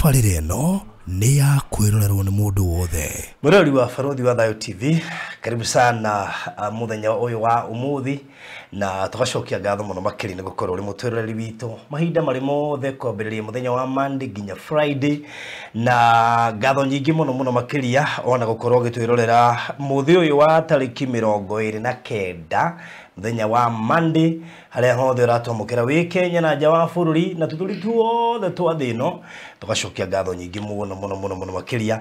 tabarĩra ĩno nĩ ya kwĩrorerwo nĩ mũndũ wothe. Mũrori wa Baruthi wa Thayo TV, karibu sana muthenya ũyũ wa ũmũthĩ na tugacokia ngatho mũno makĩria nĩ gũkorwo ũrĩ mũtũrĩreri witũ mahinda marĩ mothe kwambĩrĩria mũthenya wa Monday nginya Friday, na ngatho nyingĩ mũno makĩria ona gũkorwo gĩtwĩrorera mũthĩ ũyũ wa tarĩki 29 mũthenya wa Monday harĩa hothe ũratwamũkĩra wĩ Kenya na nja wa bũrũri na tũtũri tuothe twa thĩ ĩno, tugacokia ngatho nyingĩ mũno makĩria.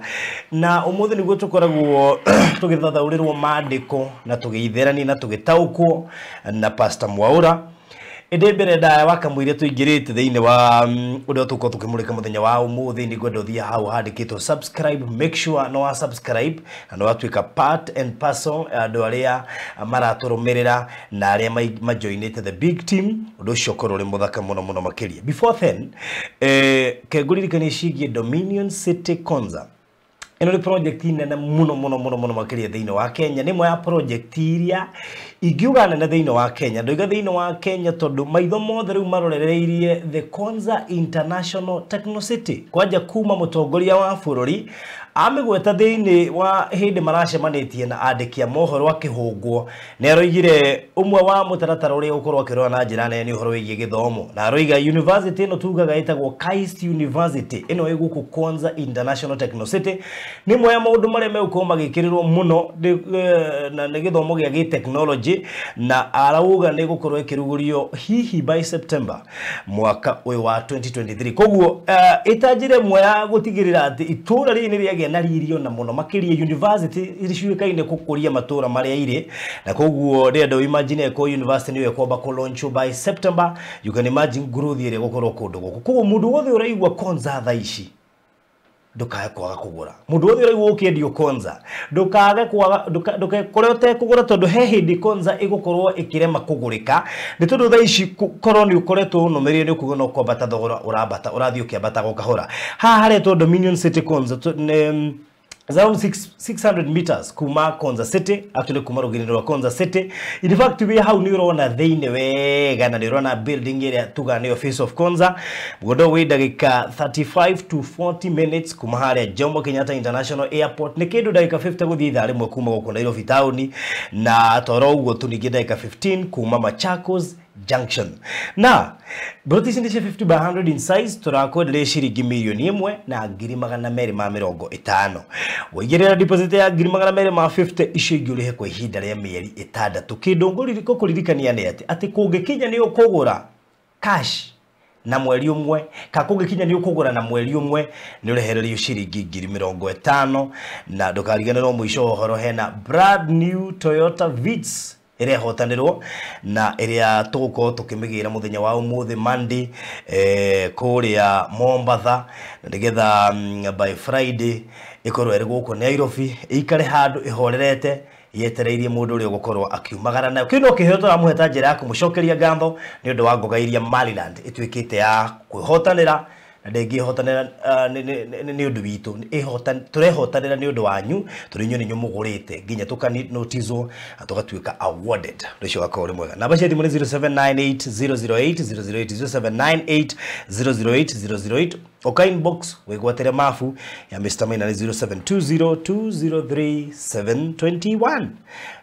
Na ũmũthĩ nĩguo tũkoragwo tũgĩthathaũrĩrwo maandĩko na tũgĩitherania na tũgĩtaũkwo na Pastor Mwaura. Ende mbere ndaya wakamwire tuingĩrĩte thĩinĩ wa ũrĩa tũkorwo tũkĩmũrĩka mũthenya wa ũmũthĩ nĩ gwenda ũthiĩ hau handĩkĩtwo subscribe, make sure no wa subscribe na no watuĩka part and parcel andũ arĩa maratũrũmĩrĩra na arĩa majoinĩte the big team. Ũndũ ũcio ũkorwo ũrĩ mũthaka mũno makĩria. Before then kengũririkania ciĩgiĩ Dominion City Konza. Eno ni project nene muno makĩria thĩinĩ wa Kenya. Nĩ mwe ya project iria ingiuga nene thĩinĩ wa Kenya. Ndoiga thĩinĩ wa Kenya tondũ maitho mothe rĩu marorereirie the Konza International Techno City. Kwanja kuma mũtongoria wa bũrũri amĩgweta thĩinĩ wa hĩndĩ maracemanĩtie na andĩki a mohoro akĩhũngwo. Nĩ aroigire ũmwe wa mũtaratara ũrĩa ũkorwo akĩrora na njĩra nene ũhoro wĩgiĩ gĩthomo. Na aroiga university ĩno tugaga ĩtagwo KAIST University ĩno ĩ gũkũ Konza International Techno City. Nĩ mwe ya maũndũ marĩa megũkorwo magĩkĩrĩrwo mũno na nĩ gĩthomo gĩa gĩ-technology, na arauga nĩ gũkorwo ĩkĩrugũrio hihi by September mwaka ũyũ wa 2023. Koguo ĩtanjire mwe ya gũtigĩrĩra atĩ itũra rĩrĩ nĩ rĩagĩa na ririo na mũno makĩria university ĩrĩcuĩkaine gũkũria matũra marĩa irĩ. Na koguo rĩenda imagine ko university nĩ ĩkwamba kũ-launch by September. You can imagine growth ĩrĩa gũkorwo kũndũ gũkũ. Koguo mũndũ wothe ũraigua Konza thaa ici ndukae kwaga kugura. Mundu wothe ũraigua ũkĩendio Konza ndukage kwaga ndukore ũtekũgũra tondũ he hĩndĩ Konza ĩgũkorwo ĩkĩrema kũgũrĩka. Nĩ tondũ thaa ici korwo nĩ ũkoretwo ũnũmĩrĩire nĩ kuga no kwambata thogora ũrambata ũrathiĩ ũkĩambata gũkahora. Haha haretwo Dominion City Konza around 600 meters kuma Konza City, actually kuma rũgĩrĩrĩ rwa Konza City. In fact we hau nĩ ũrona thĩinĩ wega na nĩ ũrona building ĩrĩa tuga nĩ Office of Konza. Mũgondo wĩ ndagĩka 35 to 40 minutes kuma harĩa Jomo Kenyatta International Airport. Nĩ kĩndũ ndagĩka 50 gũthiĩ ithaa rĩmwe kuma gũkũ Nairobi town, na toro ũguo tu ningĩ ndagĩka 15 kuma Machakos Junction. Na broti ni 50 by 100 in size tũrakwenderia ciringi milioni 1 na 250. Waigĩrĩra deposit ya 250 icio ingĩ ũrĩhe kwa ihinda rĩa mĩeri 6. Kĩndũ ngũririko kũririkania nĩ atĩ kũngĩkinya nĩ ũkũgũra cash na mweri ũmwe ka kũngĩkinya nĩ ũkũgũra na mweri ũmwe nĩ ũrehererio ciringi 50,000. Na ndũkariganĩrwo mũico ũhoro hena brand new Toyota Vitz ĩrĩa hotanĩrwo na ĩrĩa tũgũkorwo tũkĩmĩgĩra mũthenya wa ũmũthĩ Monday kũrĩa Mombasa, na nĩgetha by Friday ĩkorwo ĩrĩ gũkũ Nairobi ĩikare handũ ĩhorerete yetereirie mũndũ ũrĩa ũgũkorwo akiumagara nayo. Kĩno kĩheo tũramũheta njĩra ya kũmũcokeria ngatho nĩ ũndũ wa ngoga iria Maryland ĩtuĩkĩte ya kwĩhotanĩra na ndĩngĩhotanĩra nĩ ũndũ witũ. Tũrehotanĩra nĩ ũndũ wanyu, tũrĩ inyuĩ nĩ mũgũrĩte nginya tũkanotizwo na tũgatuĩka awarded. Rĩcio gakorwo rĩ mwega. Namba cia thimũ nĩ 0798 008 oka inbox wĩgwatĩre mabu ya Mr. Maina nĩ 0720203721.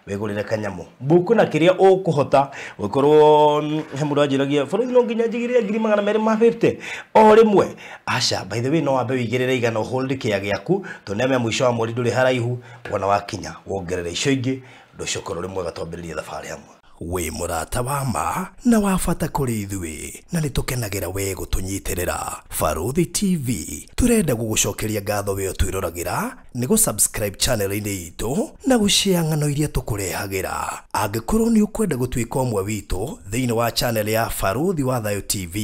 wegũrĩre kanyamũ buku na kĩrĩa ũkũhota gũkorwo he mũndũ anjĩragia bũrũri no nginya njigĩrĩre 250 o rĩmwe. Aca by the way no wambe wĩigĩrĩre igana hold kĩa gĩaku tũneme mũico wa mweri ndũrĩ haraihu wona wakinya wongerere icio ingĩ ndũcokorwo rĩ mwega twambĩrĩrie thabarĩ hamwe. Wĩ mũrata wa ma na wa bata kũrĩ ithuĩ na nĩ tũkenagĩra we gũtũnyitĩrĩra. Baruthi TV tũrenda gũgũcokeria ngatho we twĩroragĩra nĩ gũ-subscribe channel-inĩ itũ na gũshare ng'ano iria tũkũrehagĩra. Angĩkorwo nĩ ũkwenda gũtuĩka ũmwe witũ thĩinĩ wa channel ya Baruthi wa Thayo TV,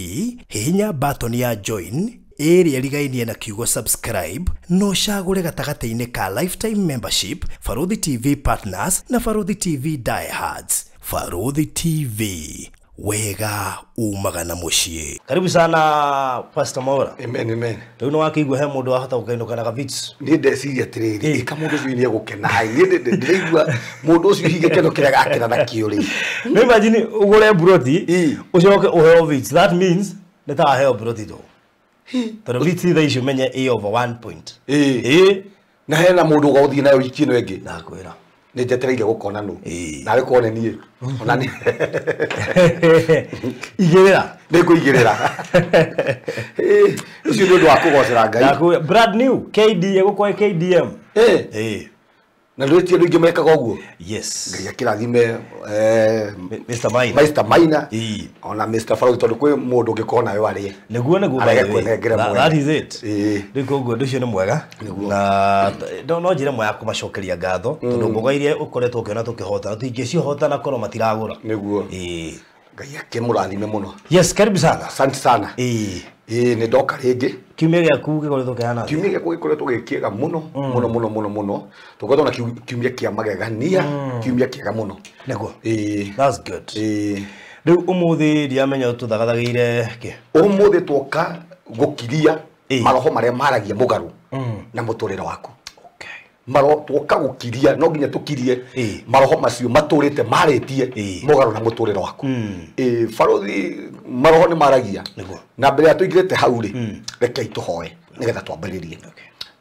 hihinya button ya join ĩrĩa ĩrigainie na kiugo subscribe no cagũre gatagatĩ-inĩ ka lifetime membership, Baruthi TV Partners na Baruthi TV Diehards. Baruthi TV wega umagana mũciĩ. Karibu sana Pastor Mwaura. Amen amen. Rĩu no wakĩigua he mũndũ wahota gũkainũka na Vitz. Niĩ ndeciria atĩrĩrĩ ĩka mũndũ ũcio nĩ egũkena. Niĩ ndĩraigua mũndũ ũcio hihi gĩkeno kĩrĩa gakena nakĩo rĩ. No imagine ũgũre broti ũcoke ũheo Vitz. That means nĩ ta aheo broti to. Toro biti tha icio menye A over 1 point. Na hena mundu gothi nayo wiki no engi. Na kwira. Ni jetereire gukona nu. Na we kuone nie. Ona ni. Igirira. Ni kuigirira. Ucio ndu wa kugocera Ngai. Brand new KD gukwa KDM. Na rweti ndu ingi mekaga uguo. Yes. Ngai akirathime Mr. Maina. Mr. Maina. Ona Mr. Farao tondu kwi mundu ngikona yo ari. Niguo by the way. That is it. Ndiko guo nducio ni mwega. Na no njire mwa kumacokeria ngatho tondu mboga iria ukoretwo ukiona tukihota tuingĩcio hota na koro matiragura. Niguo. Ngai akimurathime muno. Yes, karibu sana. Asante sana. Ni ndoka ringi. Kiumia gĩaku gĩkoretwo kĩhana. Kiumia gĩaku gĩkoretwo gĩkĩega muno. Tukoretwo na kiumia kĩa magegania, kiumia kĩega muno. Niguo. That's good. Rĩu ũmũthĩ ndiamenya tũthagathageire kĩ. Ũmũthĩ twoka gũkiria maroho marĩa maragia mũgarũ na mũtũrĩre waku. Maro twoka gukiria no nginya tukirie maroho macio matũrĩte marĩtie mũgarũ na mũtũrĩre waku. Farothi maroho ni maragia na mbere ya tuigirete hau ri reke ituhoe nigetha twambĩrĩrie.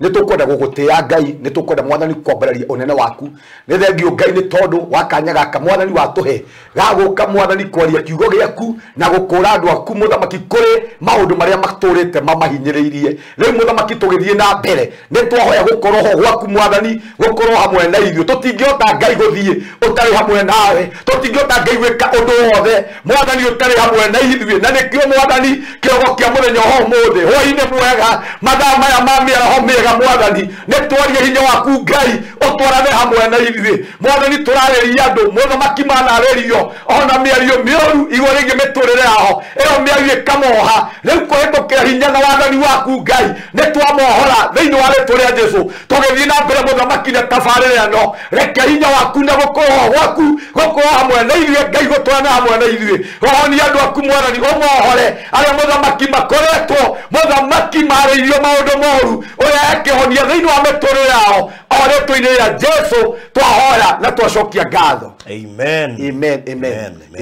Nĩ tũkwenda gũgũtĩa Ngai, nĩ tũkwenda Mwathani kwambĩrĩria ũnene waku. Nĩ thengio Ngai nĩ tondũ wa kanya gaka Mwathani watũhe gagũka Mwathani kwaria kiugo gĩaku na gũkũra andũ aku Mũthamaki kũrĩ maũndũ marĩa matũrĩte mamahinyĩrĩirie. Rĩu Mũthamaki tũgĩthiĩ na mbere nĩ twahoya gũkorwo ho gwaku Mwathani, gũkorwo hamwe na ithuĩ. Tũtingĩhota Ngai gũthiĩ ũtarĩ hamwe nawe, tũtingĩhota Ngai gwĩka ũndũ wothe Mwathani ũtarĩ hamwe na ithuĩ. Na nĩkĩo Mwathani kĩrogo kĩa mũthenya wa ũmũthĩ hwaĩ-inĩ mwega mathaa maya ma mĩaraho mĩega Mwathani nĩ twarie hinya waku Ngai ũtwarane hamwe na ithuĩ. Mwathani tũrarĩria andũ Mũthamaki manarĩrio ona mĩario mĩũru igũrũ rĩgiĩ mĩtũrĩre yao, ĩyo mĩario ĩkamoha. Rĩu kũhĩtũkĩra hinya na wathani waku Ngai nĩ twamohora thĩinĩ wa rĩĩtwa rĩa Jesũ. Tũgĩthiĩ na mbere Mũthamaki na tabarĩra ĩno, reke hinya waku na gũkorwo gwaku gũkorwo hamwe na ithuĩ Ngai, gũtwarana hamwe na ithuĩ. Rohonia andũ aku Mwathani ũmohore arĩa Mũthamaki makoretwo Mũthamaki marĩirio maũndũ moru ũrĩa ekĩhonia thĩinĩ wa mĩtũrĩre yao o rĩĩtwa-inĩ rĩa Jesũ twahoya na twacokia ngatho.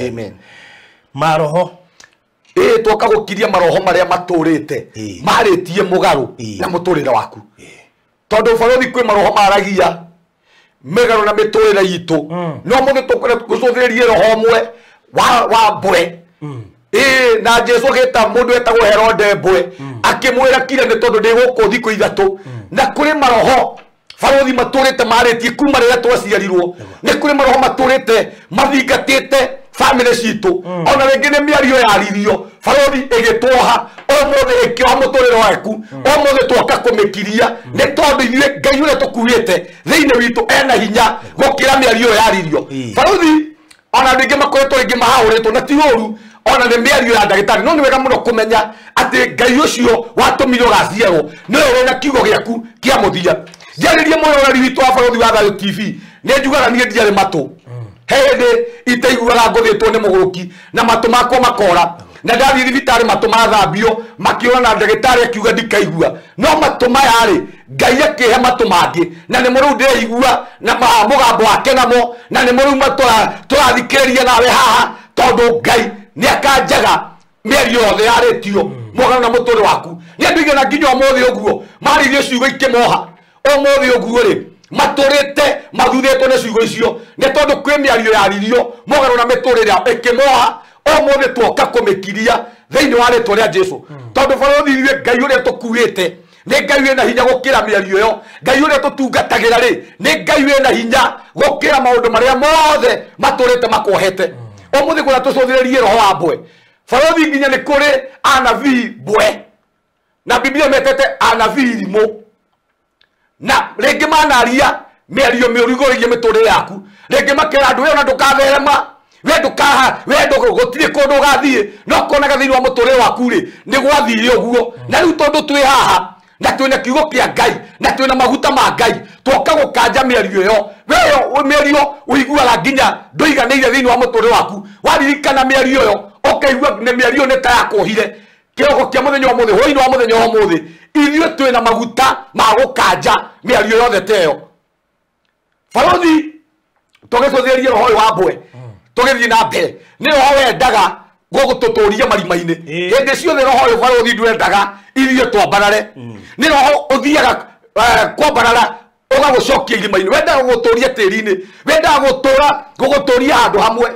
Amen. Maroho twoka gũkiria maroho marĩa matũrĩte marĩtie mũgarũ na mũtũrĩre waku. Tondũ Farothi kwĩ maroho maragia mĩgarũ na mĩtũrĩre itũ. No mũthĩ tũcũthĩrĩrie roho ũmwe wa mbwe. Na Jesũ gĩta mũndũ etagwo Herode mbwe akĩmwĩra kire nĩ tondũ ndĩ gũkũ thikũ ithatũ. Na kũrĩ maroho Farothi matũrĩte marĩtie kuma rĩrĩa twaciarirwo. Nĩ kũrĩ maroho matũrĩte mathingatĩte family citũ. Ona rĩngĩ nĩ mĩario yaririo Farothi ĩgĩtwoha ũmũthĩ ĩkĩoha mũtũrĩre waku. Ũmũthĩ twoka kũmĩkiria nĩ tondũ ithuĩ Ngai ũrĩa tũkuĩte thĩinĩ witũ ena hinya gũkĩra mĩario yaririo. Farothi ona rĩngĩ makoretwo rĩngĩ mahahũrĩtwo na ti ũru ona nĩ mĩario ya ndagĩtarĩ, no nĩ wega mũno kũmenya atĩ Ngai ũcio watũmire ũgaciarwo nĩwe wĩna kiugo gĩaku kĩa mũthia. Njarĩrie mũroreri witũ wa Farothi wa Thayũ TV nĩ njugaga niĩ ndiarĩ matũ. He hĩndĩ itaiguaga ngũthĩtwo nĩ mũgũrũki na matũ makwa makora, na ndathiĩ thibitarĩ matũ mathambio makĩona na ndagĩtarĩ akiuga ndikaigua. No matũ maya-rĩ Ngai akĩhe matũ mangĩ na nĩmo rĩu ndĩraigua na mũgambo wake namo, na nĩmo rĩu tũrathikĩrĩria nawe haha tondũ Ngai nĩ akanjaga mĩario yothe yarĩtio mũgarũ na mũtũrĩre waku. Nĩ andũ igana nginya ũmũthĩ ũguo maririe ciugo ikĩmoha. Ũmũthĩ ũguo-rĩ matũrĩte mathuthetwo nĩ ciugo icio nĩ tondũ kwĩ mĩario yaririo mũgarũ na mĩtũrĩre yao ĩkĩmoha. Ũmũthĩ twoka kũmĩkiria thĩinĩ wa rĩĩtwa rĩa Jesũ. Tondũ Farothi ithuĩ Ngai ũrĩa tũkuĩte nĩ Ngai wĩna hinya gũkĩra mĩario ĩyo. Ngai ũrĩa tũtungatagĩra-rĩ nĩ Ngai wĩna hinya gũkĩra maũndũ marĩa mothe matũrĩte makuohete. Ũmũthĩ kũrĩa tũcũthĩrĩrie roho wa mbwe Farothi nginya nĩ kũrĩ anabii mbwe na Biblia metete anabii irimũ, na rĩngĩ manaria mĩario mĩũru igũrũ rĩgiĩ mĩtũrĩre yaku. Rĩngĩ makĩra andũ we ona ndũgatherema, we gũtirĩ kũndũ ũgathiĩ, no konaga thĩinĩ wa mũtũrĩre waku-rĩ nĩ gwathire ũguo. Na rĩu tondũ twĩ haha na twĩna kiugo kĩa Ngai na twĩna maguta ma Ngai twoka gũkanja mĩario ĩyo. Weyo mĩario ũiguaga nginya ndũiganĩire thĩinĩ wa mũtũrĩre waku, waririkana mĩario ĩyo ũkaigua nĩ mĩario nĩ ta yakũhire. Kĩroko kĩa mũthenya wa ũmũthĩ hwaĩ-inĩ wa mũthenya wa ũmũthĩ ithuĩ twĩna maguta ma gũkanja mĩario yothe ta ĩyo. Farothi tũgĩcũthĩrĩrie roho ũyũ wa mbwe tũgĩthiĩ na mbere nĩ roho wendaga gogututuria marima-ini hindi ciothe roho uyu barothi ndwendaga irio twambarare ni roho uthiaga kwambarara ugagucokia irima-ini wendaga guguturia tiri-ini wendaga gutura guguturia handu hamwe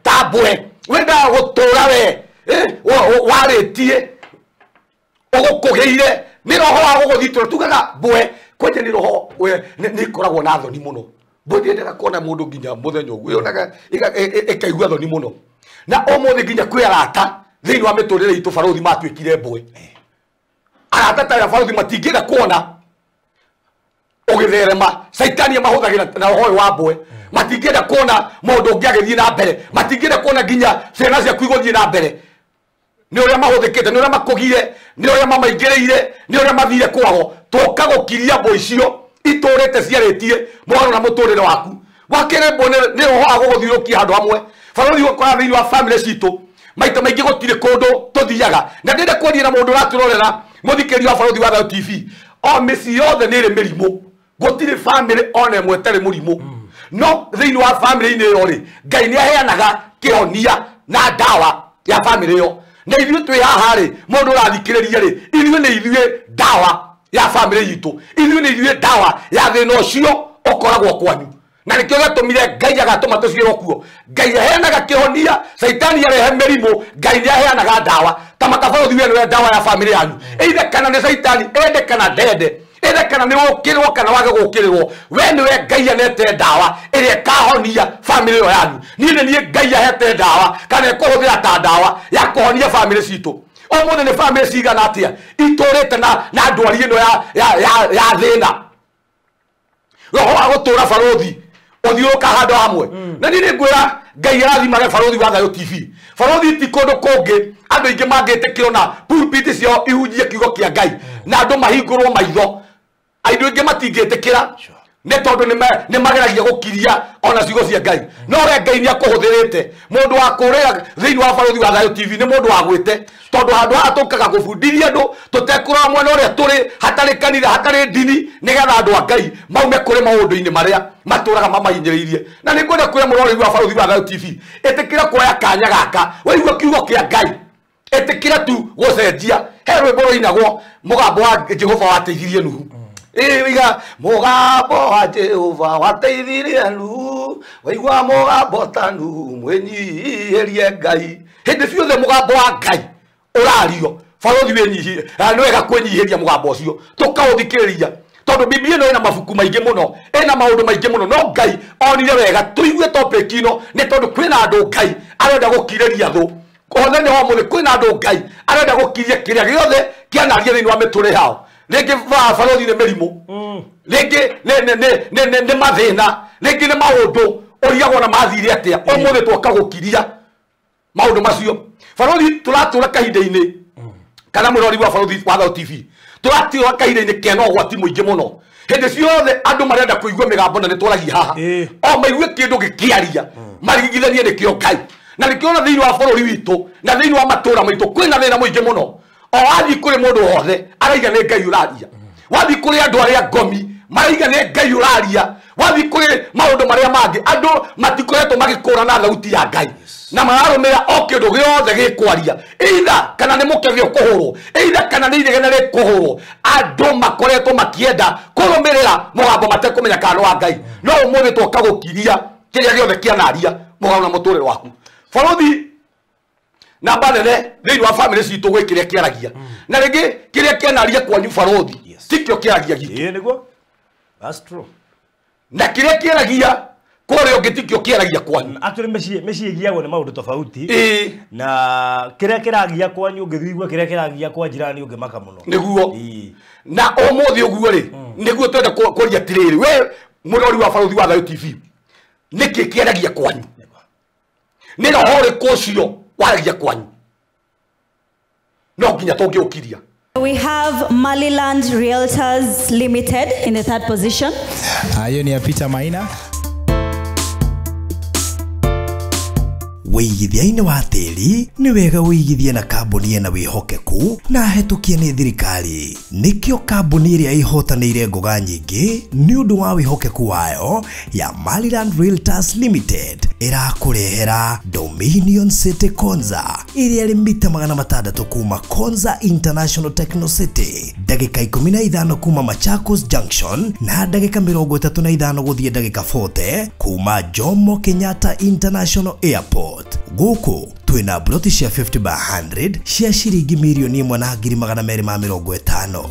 tambwe wendaga gutura we waritie ugukugeire ni roho wa guguthitũra tugaga mbwe kwenye ni roho ni koragwo na thoni muno mbwe ndiendaga kuona mundu nginya muthenya uguo yonaga ikaigua thoni muno na umuthi nginya kwi arata thiini wa miturire itu barothi matuikire mbwe arata ta barothi matingienda kuona ugitherema saitani mahuthagira na roho wa mbwe matingienda kuona mundu ungi agithii na mbere matingienda kuona nginya ciana ciaku iguthii na mbere ni uria mahuthikite ni uria makugire ni uria mamaingiriire ni uria mathire kwao tuka gukiria mbwe icio iturite ciaritie mwana na muturire waku wakire mbwe ni roho wa guguthiurukia handu hamwe barothi ukora thiini wa family citu maita maingi gutire kundu tuthiaga na ndenda kuonia na mundu raturorera muthikiri wa barothi wa Thayo TV o misi yothe ni ri mirimu gutire family ona imwe tari murimu no thiini wa family ini yo ri Ngai ni aheanaga kihonia na dawa ya family yo na ithuĩ twĩ haha rĩ mũndũ ũrathikĩrĩria rĩ ithuĩ nĩ ithuĩ dawa ya family yitu ithuĩ nĩ ithuĩ dawa ya thĩna ũcio ũkoragwo kwanyu na nĩkĩo gĩtũmire Ngai agatũma tũciĩrwo kuo Ngai aheanaga kĩhonia saitani arehe mĩrimũ Ngai nĩ aheanaga dawa ta makabarothi we nĩwe dawa ya family yanyu eithe kana nĩ saitani ende kana ndende ende kana nĩ ũkĩrĩrwo kana wage gũkĩrĩrwo we nĩwe Ngai anete dawa ĩrĩa ĩkahonia family ĩyo yanyu niĩ nĩ Ngai ahete dawa kana ĩkũhũthĩra ta dawa ya kũhonia family citũ ũmũthĩ nĩ family cigana atĩa itũrĩte na ndwari ĩno ya thĩna roho wa gũtũra barothi uthiũrũka handũ hamwe na niĩ nĩngwĩra Ngai arathimage barothi wa Thayo TV barothi ti kũndũ kũngĩ andũ aingĩ mangĩtĩkĩrwo na pulpit ciao ihunjie kiugo kĩa Ngai na andũ mahingũrwo maitho andũ aingĩ matingĩtĩkĩra nĩ tondũ nĩ mageragia gũkiria ona ciugo cia Ngai no we Ngai nĩ akũhũthĩrĩte mũndũ wa kũrĩra thĩinĩ wa barothi wa Thayo TV nĩ mũndũ wa gwĩte tondũ handũ haha tũkaga gũbundithia andũ tũtekũrora mwena ũrĩa tũrĩ hatarĩ kanitha hatarĩ ndini nĩgetha andũ a Ngai maume kũrĩ maũndũ-inĩ marĩa matũraga mamahinyĩrĩirie na nĩ ngwenda kwĩra mũrori wa barothi wa Thayo TV ĩtĩkĩra kuoya kanya gaka waigua kiugo kĩa Ngai ĩtĩkĩra tu gũcenjia he rwĩmbo rũinagwo mũgambo wa Jehova wateithirie Nuhu iga mugambo wa Jehova wateithirie Nuhu waigua mugambo ta Nuhu mwenyihirie Ngai hindi ciothe mugambo wa Ngai urario barothi wenyihie nĩ wega kwĩnyihiria mugambo ũcio tũkaũthikĩrĩria tondu Biblia ĩno ĩna mabuku maingĩ mũno ĩna maũndũ maingĩ mũno no Ngai onire wega tũigue topic ĩno nĩ tondũ kwĩna andũ Ngai arenda gũkirĩria thũ othenya wa mũthĩ kwĩna andũ Ngai arenda gũkiria kĩrĩa gĩothe kĩanaria thĩinĩ wa mĩtũrĩre yao rĩngĩ barothi nĩ mĩrimũ rĩngĩ nĩ mathĩna rĩngĩ nĩ maũndũ ũrigagwo na mathire atĩa ũmũthĩ twoka gũkiria maũndũ macio barothi tũratũra kahinda-inĩ kana mũrori wa barothi wa Thayo TV tũratũra kahinda-inĩ kena ũgwati mũingĩ mũno hindi ciothe andũ marenda kũigua mĩgambo na nĩ twaragia haha o maigue kĩndũ gĩkĩaria marigithanie nĩkĩo Ngai na nĩkĩo na thĩinĩ wa bũrũri witũ na thĩinĩ wa matũũra maitũ kwĩna thĩna mũingĩ mũno o wathiĩ kũrĩ mũndũ wothe araiga nĩ Ngai ũraria wathiĩ kũrĩ andũ arĩa ngomi maraiga nĩ Ngai ũraria wathiĩ kũrĩ maũndũ marĩa mangĩ andũ matikoretwo magĩkũũrana thauti ya Ngai na mararũmĩrĩra o kĩndũ gĩothe gĩkwaria either kana nĩ mũkebe ũkũhũrwo either kana nĩ inegene rĩkũhũrwo andũ makoretwo makĩenda kũrũmĩrĩra mũgambo matekũmenya kana wa Ngai no ũmũthĩ twoka gũkiria kĩrĩa gĩothe kĩanaria mũgambo na mũtũũrĩre waku barothi namba nene thĩinĩ wa family citũ gwĩ kĩrĩa kĩaragia na rĩngĩ kĩrĩa kĩanaria kwanyu barothi tikĩo kĩaragia gitũ nĩguo that's true na kĩrĩa kĩaragia kũrĩa ũngĩ tikĩo kĩaragia kwanyu actually mĩciĩ ĩgiagwo nĩ maũndũ tofauti na kĩrĩa kĩragia kwanyu ũngĩthigua kĩrĩa kĩragia kwa jirani ũngĩmaka mũno nĩguo na ũmũthĩ ũguo rĩ nĩguo twenda kũria atĩrĩrĩ we mũrori wa barothi wa Thayo TV nĩkĩ kĩaragia kwanyu nĩ roho ũrĩkũ ũcio waragia kwanyu no nginya tũngĩũkiria. We have Maliland Realtors Limited in the third position. Hiyo ni ya Peter Maina. Wĩigithia-inĩ wa tĩri nĩ wega wĩigithie na kambuni na wĩhokeku na hetũkie nĩ thirikari. Nĩkĩo kambuni ĩrĩa ihotanĩire ngoga nyingĩ nĩ ũndũ wa wĩhokeku wayo ya Maliland Realtors Limited irakurehera Dominion City Konza iria ri mita 600 kuma Konza International Techno City, ndagika 15 kuma Machakos Junction na ndagika 35 guthie ndagika 40 kuma Jomo Kenyatta International Airport. Guku twina broti cia 50/100 cia ciringi milioni 1,250.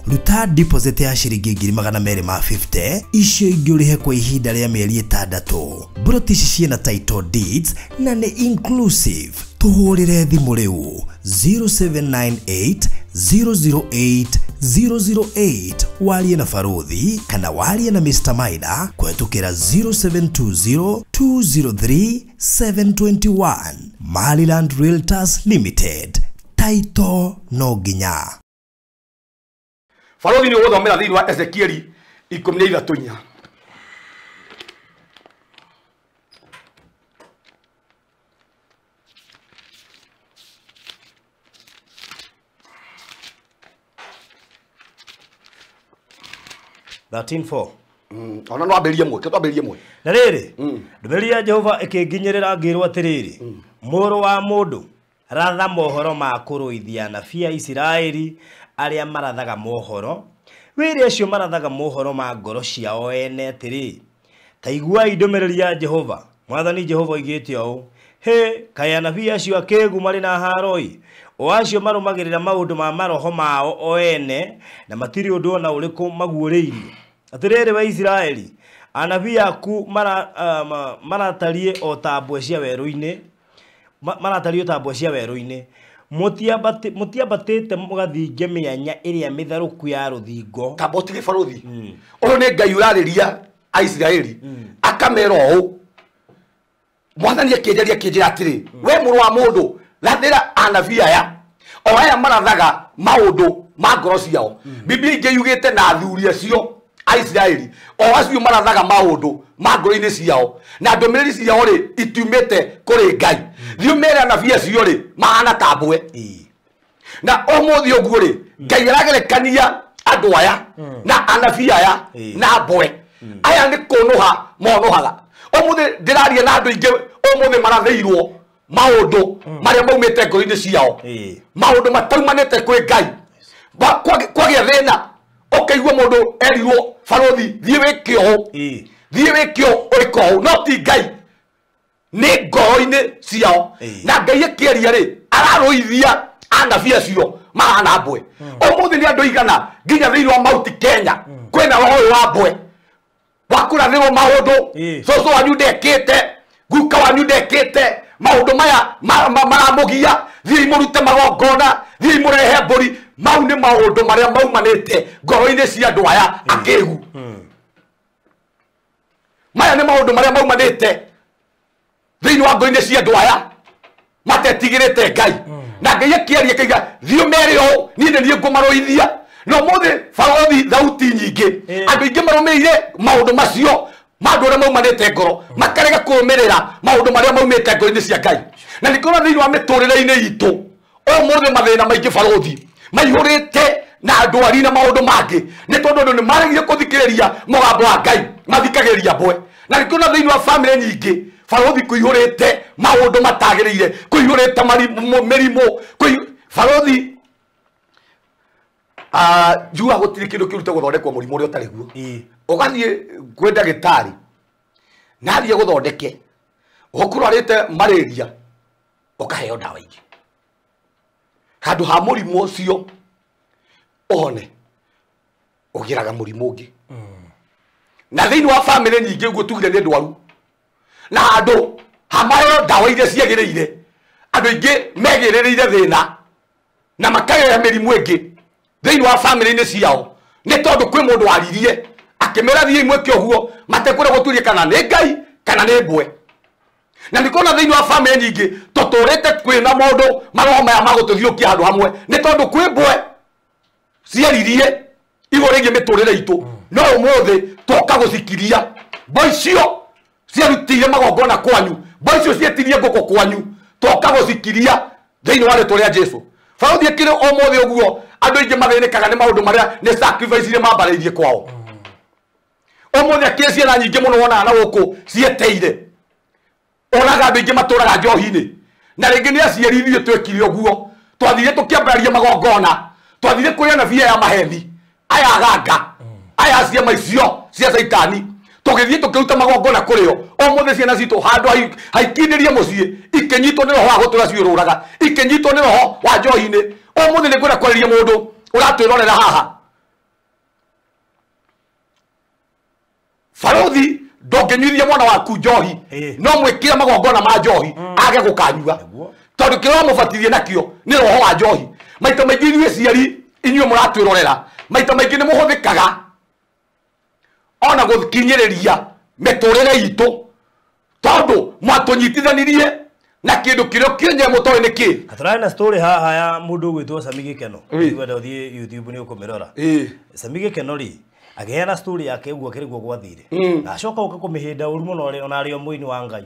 Ruta deposit ya ciringi 250 icio ingĩũrihe kwa ihinda rĩa mĩeri 6. Broti ici ciena title deeds na nĩ inclusive. Tuhũrĩre thimũ rĩu 0798 008 008 warie na Farothi kana warie na Mr. Maina kwetukira 0720 203 721. Maliland Realtors Limited, title no nginya. Farothi ni uguthomera thiini wa Ezekieli 13:4. Ona no aberie mwe, ketwaberie mwe. Na riri, ndumĩrĩri ya Jehova ĩkĩnginyĩrĩra ngĩrwo atĩrĩrĩ, mũrũ wa mũndũ, ratha mohoro ma kũrũithia anabii a Isiraeli arĩa marathaga mohoro, wĩre acio marathaga mohoro ma ngoro ciao ene atĩrĩ, ta iguai ndũmĩrĩri ya Jehova. Mwathani Jehova oigĩte ũũ, he, kaĩ anabii acio akĩĩgu marĩ na haroi, o acio marũmagĩrĩra maũndũ ma maroho mao o ene na matirĩ ũndũ ona ũrĩkũ maguũrĩirie. Atĩrĩrĩ wa Isiraeli, anabii aku maratarie o ta mbwe cia werũ-inĩ, maratarie o ta mbwe cia werũ-inĩ. Mutiambatĩte mũgathinge mĩanya ĩrĩa mĩtharũku ya rũthingo. Kabotige Farothi. Ũyũ nĩ Ngai ũrarĩria a Isiraeli. Akamera ũũ. Mwathani akĩnjĩra atĩrĩ, we mũrũ wa mũndũ, rathĩra anabii aya o aya marathaga maũndũ ma ngoro ciao. Biblia ingĩ yugĩte na athuri acio a Isiraeli o acio marathaga maũndũ ma ngoro-inĩ ciao na ndũmĩrĩri ciao rĩ itiumĩte kũrĩ Ngai. Thiĩ ũmere anabii acio rĩ mahana ta mbwe. Na ũmũthĩ ũguo rĩ Ngai aragerekania andũ aya na anabii aya na mbwe. Aya nĩ kũnũha monohaga. Ũmũthĩ ndĩraria na andũ aingĩ ũmũthĩ marathĩirwo maũndũ marĩa maumĩte ngoro-inĩ ciao, maũndũ mataumanĩte kwĩ Ngai. Kwagĩa thĩna ũkaigua mũndũ erirwo Farothi thiĩ wĩke ũũ, thiĩ wĩke ũũ, no ti Ngai, nĩ ngoro-inĩ ciao. Na Ngai akĩaria rĩ ararũithia anabii acio mahana mbwe. Ũmũthĩ nĩ andũ igana nginya thĩinĩ wa Mount Kenya kwĩna roho ũyũ wa mbwe wa kũrathĩrwo maũndũ. Cũcũ wanyu ndekĩte, guka wanyu ndekĩte, maũndũ maya maramũgia, thiĩ mũrute magongona, thiĩ mũrehe mbũri. Mau nĩ maũndũ marĩa maumanĩte ngoro-inĩ cia andũ aya akĩĩgu. Maya nĩ maũndũ marĩa maumanĩte thĩinĩ wa ngoro-inĩ cia andũ aya matetigĩrĩte Ngai. Na Ngai akĩaria akĩiga thiĩ ũmere ũũ, niĩ nĩ niĩ ngũmarũithia. No mũthĩ Farothi thauti nyingĩ andũ aingĩ marũmĩrĩire maũndũ macio ma andũ arĩa maumanĩte ngoro, makarega kũrũmĩrĩra maũndũ marĩa maumĩte ngoro-inĩ cia Ngai. Na nĩ kũrona thĩinĩ wa mĩtũrĩre-inĩ itũ ũmũthĩ mathĩna maingĩ Farothi maihũrĩte na ndwari na maũndũ mangĩ nĩ tondũ andũ nĩ maregire kũthikĩrĩria mũgambo wa Ngai, mathikagĩrĩria mbwe. Na nĩ kũrona thĩinĩ wa famĩlĩ nyingĩ Farothi kũihũrĩte maũndũ matagĩrĩire, kũihũrĩte mĩrimũ. Farothi jua gũtirĩ kĩndũ kĩrute gũthondekwo mũrimũ ũrĩa ũtarĩ guo. Ũgathiĩ kwĩ ndagĩtarĩ na athiĩ gũthondeke, ũkũrwarĩte malaria ũkaheo ndawa ingĩ handũ ha mũrimũ ũcio one ũgĩraga mũrimũ ũngĩ. Na thĩinĩ wa famĩlĩ nyingĩ ũguo tugire nĩ ndwaru na andũ hamaheo ndawa iria ciagĩrĩire, andũ aingĩ megĩrĩrĩire thĩna na makagĩa mĩrimũ ĩngĩ thĩinĩ wa famĩlĩ-inĩ ciao nĩ tondũ kwĩ mũndũ waririe akĩmera thiĩ mwĩke ũguo matekwĩra gũtuĩria kana nĩ Ngai kana nĩ mbwe. Na nĩ kũrona thĩinĩ wa famĩlĩ nyingĩ tũtũrĩte kwĩna maũndũ maroho maya ma gũtũthiũkia handũ hamwe nĩ tondũ kwĩ mbwe ciaririe igũrũ rĩgiĩ mĩtũrĩre itũ, no ũmũthĩ twoka gũcikiria. Mbwe icio ciarutĩire magongona kwanyu, mbwe icio cietirie ngũkũ kwanyu, twoka gũcikiria thĩinĩ wa rĩtwa rĩa Jesũ. Farothi akĩrĩ ũmũthĩ ũguo andu ingi mathĩnĩkaga nĩ maũndũ marĩa nĩ sacrifice iria mambarĩirie kwao ũmũthĩ akĩrĩ ciana nyingĩ mũno wonaga na gũkũ cieteire onaga andũ aingĩ matũraga njohi-inĩ na rĩngĩ nĩ aciari ithuĩ twĩkire ũguo twathire tũkĩambararia magongona twathire kũrĩ anabii ya maheni aya aganga aya ciama icio cia Saitani tũgĩthiĩ tũkĩruta magongona kũrĩo ũmũthĩ ciana citũ handũ haikinĩrie mũciĩ ikĩnyitwo nĩ roho wa gũtũra ciũrũraga ikĩnyitwo nĩ roho wa njohi-inĩ ũmũthĩ nĩ kwenda kwarĩria mũndũ ũratwĩrorera haha Barothi ndũngĩnyuithia mwana waku njohi no mwĩkĩre magongona ma njohi age gũkanyua tondũ kĩrĩa mũbatithie nakĩo nĩ roho wa njohi maita maingĩ inyuĩ ciari inyuĩ mũratwĩrorera maita maingĩ nĩ mũhũthĩkaga ona gũkinyĩrĩria mĩtũrĩre itũ tondũ mwatũnyitithanirie na kĩndũ kĩrĩa kĩenye mũtoĩ nĩ kĩ atarana na story haha ya mũndũ gwĩtwo Sami Gĩkeno wenda ũthiĩ YouTube nĩ ũkũmĩrora Sami Gĩkeno rĩ ageana story yake ũguo kĩrĩguo gwathire na acoka ũka kũmĩhĩnda ũru mũno ona arĩ mũini wa Ngai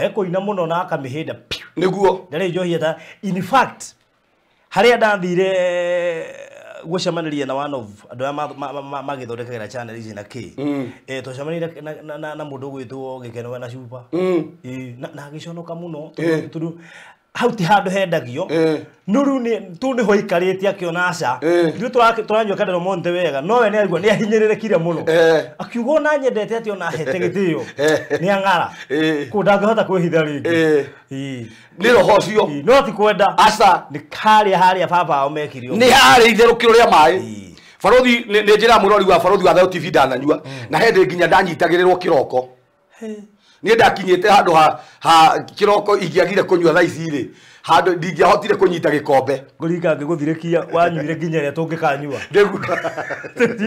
ekũina mũno na akamĩhĩnda nĩguo ndarĩ njohi ta in fact harĩa ndathire gũcemanĩria na one of andũ aya magĩthondekagĩra channel ici na kĩ twacemanĩire na mũndũ gwĩtwo Gĩkeno na Cupa na agĩconoka mũno tondũ hau ti handũ hendagio no rĩu nĩ ho ikarĩte akĩona aca ithuĩ tũranyua Kadero Monte wega nowe nĩ aigua nĩ ahinyĩrĩrĩkire mũno akiuga ona nyendete atĩ ona hete gĩtĩo nĩ ang'ara kũ ndangĩhota kwĩhitha rĩngĩ nĩ roho ũcio no ti kwenda aca nĩ harĩa baba ao mekirio nĩ harĩa itherũkĩro rĩa maĩ Barothi nĩ njĩra mũrori wa Barothi wa Thayũ TV ndananyua na hĩndĩ nginya ndanyitagĩrĩrwo kĩroko nĩ ndakinyĩte handũ ha kĩroko ingĩagire kũnyua thaa ici rĩ handũ ndingĩahotire kũnyita gĩkombe ngũringa ngĩgũthire wanyuire nginya rĩa tũngĩkanyua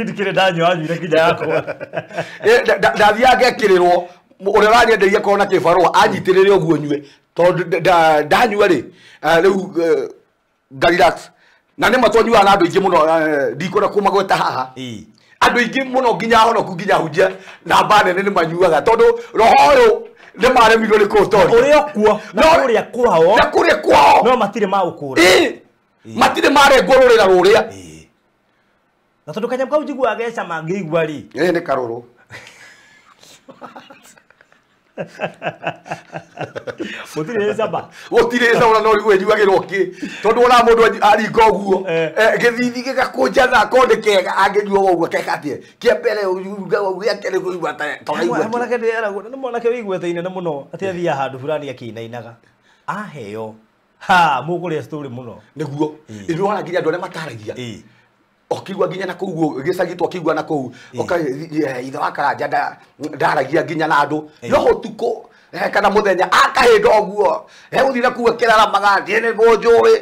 ndikire ndanyua wanyuire nginya yakwa ndathiaga ngekĩrĩrwo ũrĩa ũranyenderia korwo na kĩbarũa anyitĩrĩre ũguo nyue tondũ ndanyua rĩ rĩu ngarelax na nĩ matonyuaga na andũ aingĩ mũno ndikwenda kũmagweta haha andũ aingĩ mũno nginya honoku nginya hunjia na nene nĩ manyuaga tondũ roho ũyũ nĩ maremirwo nĩ kũũtoria ũrĩa kuo na kũrĩa kwao no matirĩ magũkũra matirĩ marengũrũrĩra rũrĩa na tondũ kanyamũ kau njiguaga gecama ngĩigua rĩ nĩ karũrũ Gũtirĩ cama no rĩu nyuagĩrwo kĩ tondũ ona mũndũ aringa ũguo gĩthithi gĩgakũnja thako nĩ kega angĩnyua ũguo kekatie kĩa mbere uga ũguo kĩrĩ kũigua tũraigua mwanake ndĩeragwo nĩ mwanake wĩiguĩte inene mũno atĩ athiaga handũ fulani akĩinainaga aheo mũkũrĩa story mũno nĩguo nĩwona nginya andũ arĩa mataragia okigwa nginya na kũu gĩcagitwo kĩigua na kũu ithe wa Karanja ndaragia nginya na andũ no ũtukũ kana mũthenya akahĩnda ũguo gũthire kuo kĩrara magandi nĩ njũĩ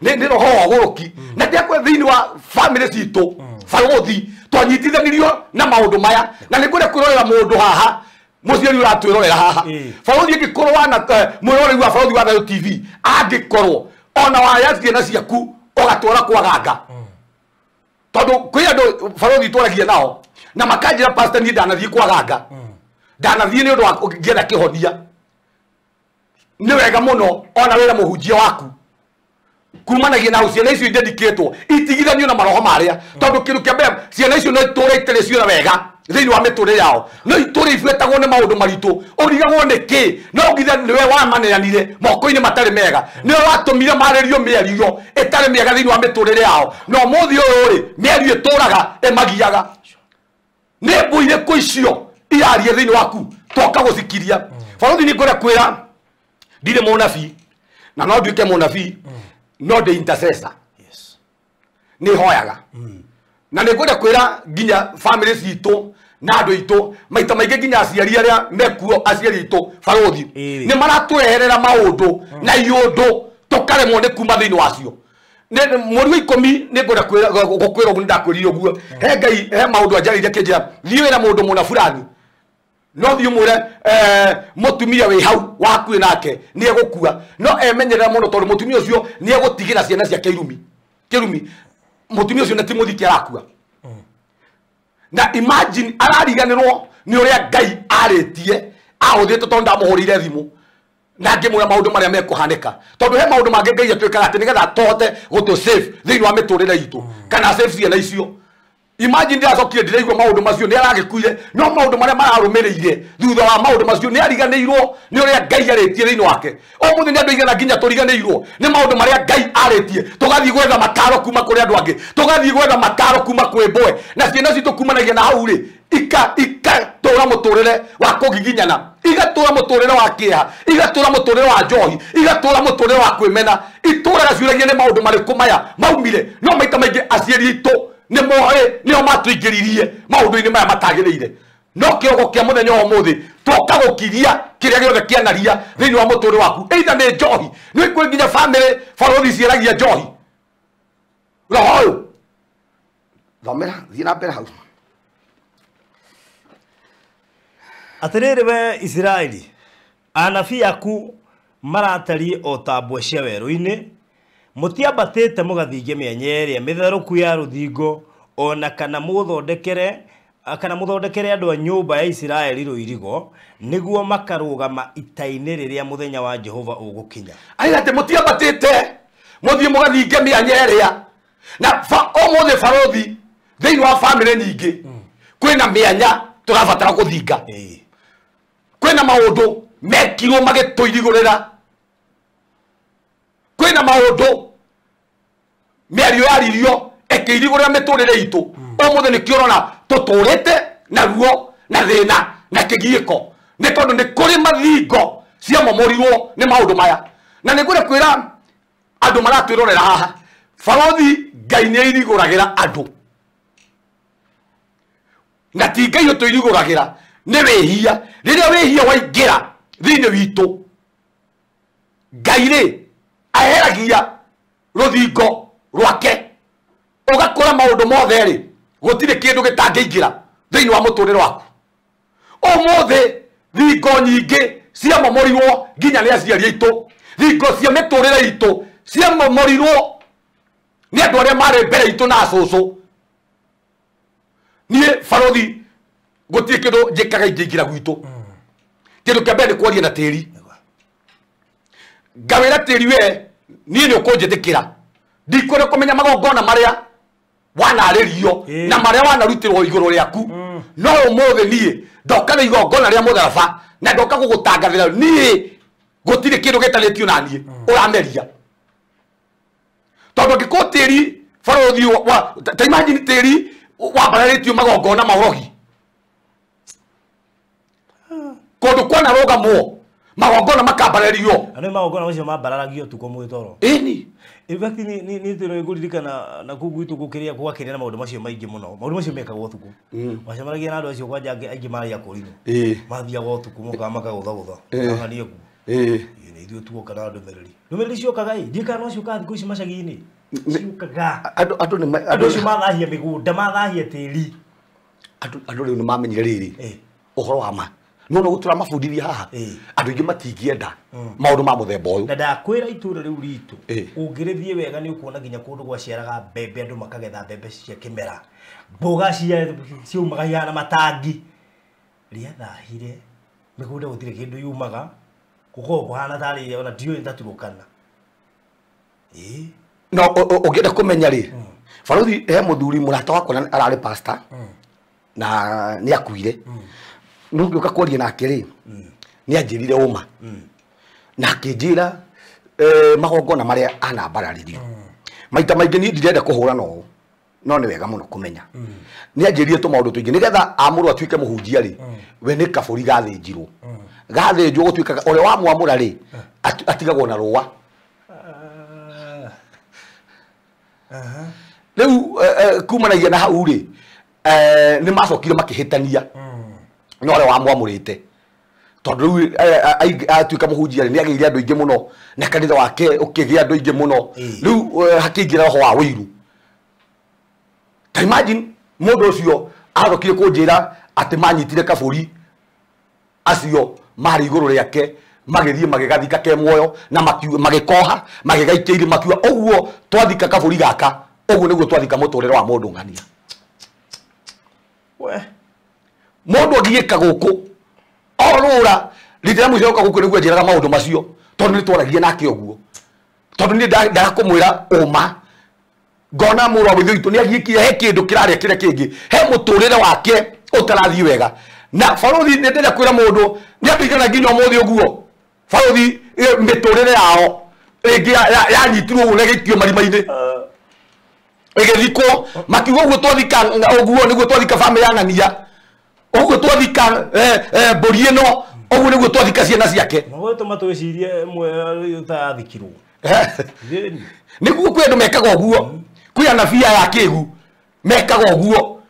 nĩ roho ũgũrũki na ndekwe thĩinĩ wa family citũ Barothi twanyitithanirio na maũndũ maya na nĩ kwenda kwĩrorera mũndũ haha mũciari ũratwĩrorera haha Barothi angĩkorwo wana mwĩroreri wa Barothi wa Thayũ TV angĩkorwo ona waya ciana ciaku ũgatwara kwa ganga tondũ kwĩ andũ Barothi twaragia nao na makanjĩra pastor niĩ ndanathiĩ kwa ganga ndanathiĩ nĩ ũndũ wa ngĩenda kĩhonia nĩ wega mũno ona wĩra mũhunjia waku kumanagia na ciana icio indedikĩtwo itigithanio na maroho marĩa tondũ kĩndũ kĩa mbere ciana icio no itũũre itarĩ ciona wega thĩinĩ wa mĩtũrĩre yao no itũũre ibuĩtagwo nĩ maũndũ maritũ ũrigagwo nĩ kĩ no ngitha nĩwe wamaneanire moko-inĩ matarĩ mega nĩwe watũmire marĩrio mĩario ĩtarĩ mĩega thĩinĩ wa mĩtũrĩre yao no mũthĩ ũyũ rĩ mĩario ĩtũũraga ĩmagiaga nĩ mbũ irĩkũ icio iraria thĩinĩ waku toka gũcikiria Barothi nĩ ngwenda kwĩra ndirĩ mũnabii na no nduĩke mũnabii no ndĩ intercessor nĩ hoyaga na nĩ ngwenda kwĩra nginya family citũ na andũ aitũ maita maingĩ nginya aciari arĩa mekuo aciari aitũ Barothi nĩ maratweherera maũndũ na iũndũ tũkaremwo nĩ kuma thĩinĩ wacio mweri wa 10 nĩ ngwenda gũkwĩra ũguo nĩndakwĩrire ũguo he Ngai he maũndũ anjarĩire kĩnjĩra thiĩ wĩra mũndũ mũna fulani no thiĩ mwĩre mũtumia wĩ hau wakuĩ nake nĩ egũkua no emenyerera mũno tondũ mũtumia ũcio nĩ egũtigĩra ciana ciake kĩrumi mũtumia ũcio nĩ ti mũthiki arakua na imagine arariganĩrwo nĩ ũrĩa Ngai arĩtie ahũthĩte tondũ ndamũhũrĩire thimũ na ngimwira maundu maria mekuhaneka tondu he maundu mangi Ngai atwikaga ati nigetha tohote gutu save thiini wa miturire itu kana save ciana icio. Imagine ndacokire ndiraigua maundu macio ni aragikuire no maundu maria mararumirire thutha wa maundu macio ni ariganirwo ni uria Ngai aritie thiini wake. O muthi ni andu igana nginya turiganirwo ni maundu maria Ngai aritie tugathii gwetha mataro kuma kuri andu angi tugathii gwetha mataro kuma kwi mboe na ciana citu kumanagia na hau ri ikatura muturire wa kugiginyana igatura muturire wa kiha igatura muturire wa njohi igatura muturire wa kwimena itura ciuragia ni maundu mariku maya maumire no maita maingi aciari itu ni moe ni o matuingiririe maundu-ini maya matagirire no kiogo kia muthenya wa muthi toka gukiria kiria giothe kianaria thiini wa muturire waku either ni njohi ni kwi nginya family balothi cieragia njohi roho uyu thomera thii na mbere hau atiriri we Israeli anabii aku maratari o tambwe cia weru-ini mutiambatite mugathinge mĩanya ĩrĩa mĩtherũku ya rũthingo ona kana muthondekere andu a nyũmba ya Israeli rũirigo niguo makarũgama ita-inĩ rĩrĩa muthenya wa Jehova ũgũkinya. Aigate mutiambatite muthie mugathinge mĩanya ĩrĩa na ũmũthĩ barothi thĩinĩ wa family nyingĩ kwĩna mĩanya tũrabatara gũthinga. Kwĩna maũndũ mekirwo magĩtũirigũrĩra kwĩna maũndũ mĩario yaririo ĩkĩirigũrĩra mĩtũrĩre itũ ũmũthĩ nĩkĩo ũrona tũtũrĩte na ruo na thĩna na kĩgiĩko nĩ tondũ nĩ kũrĩ mathingo ciamomorirwo nĩ maũndũ maya na nĩngwenda kwĩra andũ maratwĩrorera haha barothi Ngai nĩairigũragĩra andũ na ti Ngai ũtũirigũragĩra nĩ wĩhia rĩrĩa wĩhia waingĩra thĩinĩ witũ Ngai rĩ aheragia rũthingo rwake ũgakora maũndũ mothe rĩ gũtirĩ kĩndũ gĩtangĩingĩra thĩinĩ wa mũtũrĩre waku. Ũmũthĩ thingo nyingĩ ciamomorirwo nginya nĩ aciari aitũ thingo cia mĩtũrĩre itũ ciamomorirwo nĩ andũ arĩa marĩ mbere itũ na acũcũ. Niĩ barothi gũtirĩ kĩndũ njĩkaga ingĩingĩra gwitũ kĩndũ kĩa mbere nĩ kwaria na tĩri ngawĩra tĩri we niĩ nĩ ũkũnjĩtĩkĩra ndikwenda kũmenya magongona marĩa wanarĩrio na marĩa wanarutĩrwo igũrũ rĩaku no ũmũthĩ niĩ ndoka na igongona rĩa mũtharaba na ndoka gũgũtangathĩra niĩ gũtirĩ kĩndũ gĩtarĩtio na niĩ ũrameria tondũ angĩkorwo tĩri barothi ta imagine tĩri wambararĩtio magongona ma ũrogi kũndũ kwanarũgamwo magongona makambarĩrio anĩ magongona macio mambararagio tuko mwĩtoro ĩni in fact ni tĩro ngũririkana na kũu gwitũ gũkĩrĩa gwakĩrĩa na maũndũ macio maingĩ mũno maũndũ macio mekagwo ũtukũ wacemanagia na andũ acio kwanja aingĩ maragia kũrinũ mathiaga ũtukũ mokaga makagũthagũtha ang'ania kuo nĩ ithuĩ tuoka na ndũmĩrĩri ciokaga ndikana no ciokaga thikũ ici macagi-inĩ ciokaga andũ acio mathahia mĩgũnda mathahia tĩri andũ rĩu nĩ mamenyire rĩrĩ ũhoro wa ma no gũtura mabundithia haha andũ aingĩ matingĩenda maũndũ ma mũthemba ũyũ na ndakwĩra itũra rĩu ritũ ũngĩrĩthiĩ wega nĩ ũkuona nginya kũndũ gwaciaraga mbembe andũ makagetha mbembe cia kĩmera mboga ciumaga ihana matangi rĩathahire mĩgũnda gũtirĩ kĩndũ yumaga gũkorwo kũhana tarĩ ona ndiũĩ ndatũrũkana no ũngĩenda kũmenya rĩ barothi he mũthuri mũrata wakwa ararĩ pastor na nĩ akuire nũngĩũka kwaria nake rĩ nĩ anjĩrire ũma na akĩnjĩra magongona marĩa anambararĩrio maita maingĩ niĩ ndirenda kũhũra no nĩ wega mũno kũmenya nĩ anjĩrire tũmaũndũ tũingĩ nĩgetha amũrũ atuĩke mũhunjia rĩ we nĩ kabũri gathĩnjirwo gũtuĩkaga ũrĩa wamwamũra rĩ atigagwo na rũa rĩu kumanagia na hau rĩ nĩ macokire makĩhĩtania no ũrĩa wamwamũrĩte tondũ rĩu atuĩka mũhunjia nĩ agĩire andũ aingĩ mũno na kanitha wake ũkĩgĩa andũ aingĩ mũno rĩu hakĩingĩra roho wa wĩiru ta imagine mũndũ ũcio arokire kũnjĩra atĩ manyitire kabũri acio marĩ igũrũ rĩake magĩthiĩ magĩgathika ke muoyo na magĩkoha magĩgaikia irĩ makiuga ũguo twathika kabũri gaka ũguo nĩguo twathika mũtũrĩre wa mũndũ ng'ania mũndũ agĩgĩka gũkũ orũra Litera mucio ka guku niguo njiraga maundu macio tondu ni twaragia nake oguo tondu ni ndakumwira uma ngona muru wa ithu ni agikire he kindu kiraria kire kingi he muturire wake utarathi wega na Farothi ni ndenda kwira mundu ni apigana nginya muthi oguo Farothi miturire yao ringi yanyitirwo uguo negikio marima-ini egethiko makiugo uguo twathika oguo niguo twathika family ya ng'ania oguo twathika mburi ino oguo niguo twathika ciana ciake Mwe tumatwicirie mwe utathikirwo niguo kwi andu mekaga oguo kwi anabia ya kigu mekaga oguo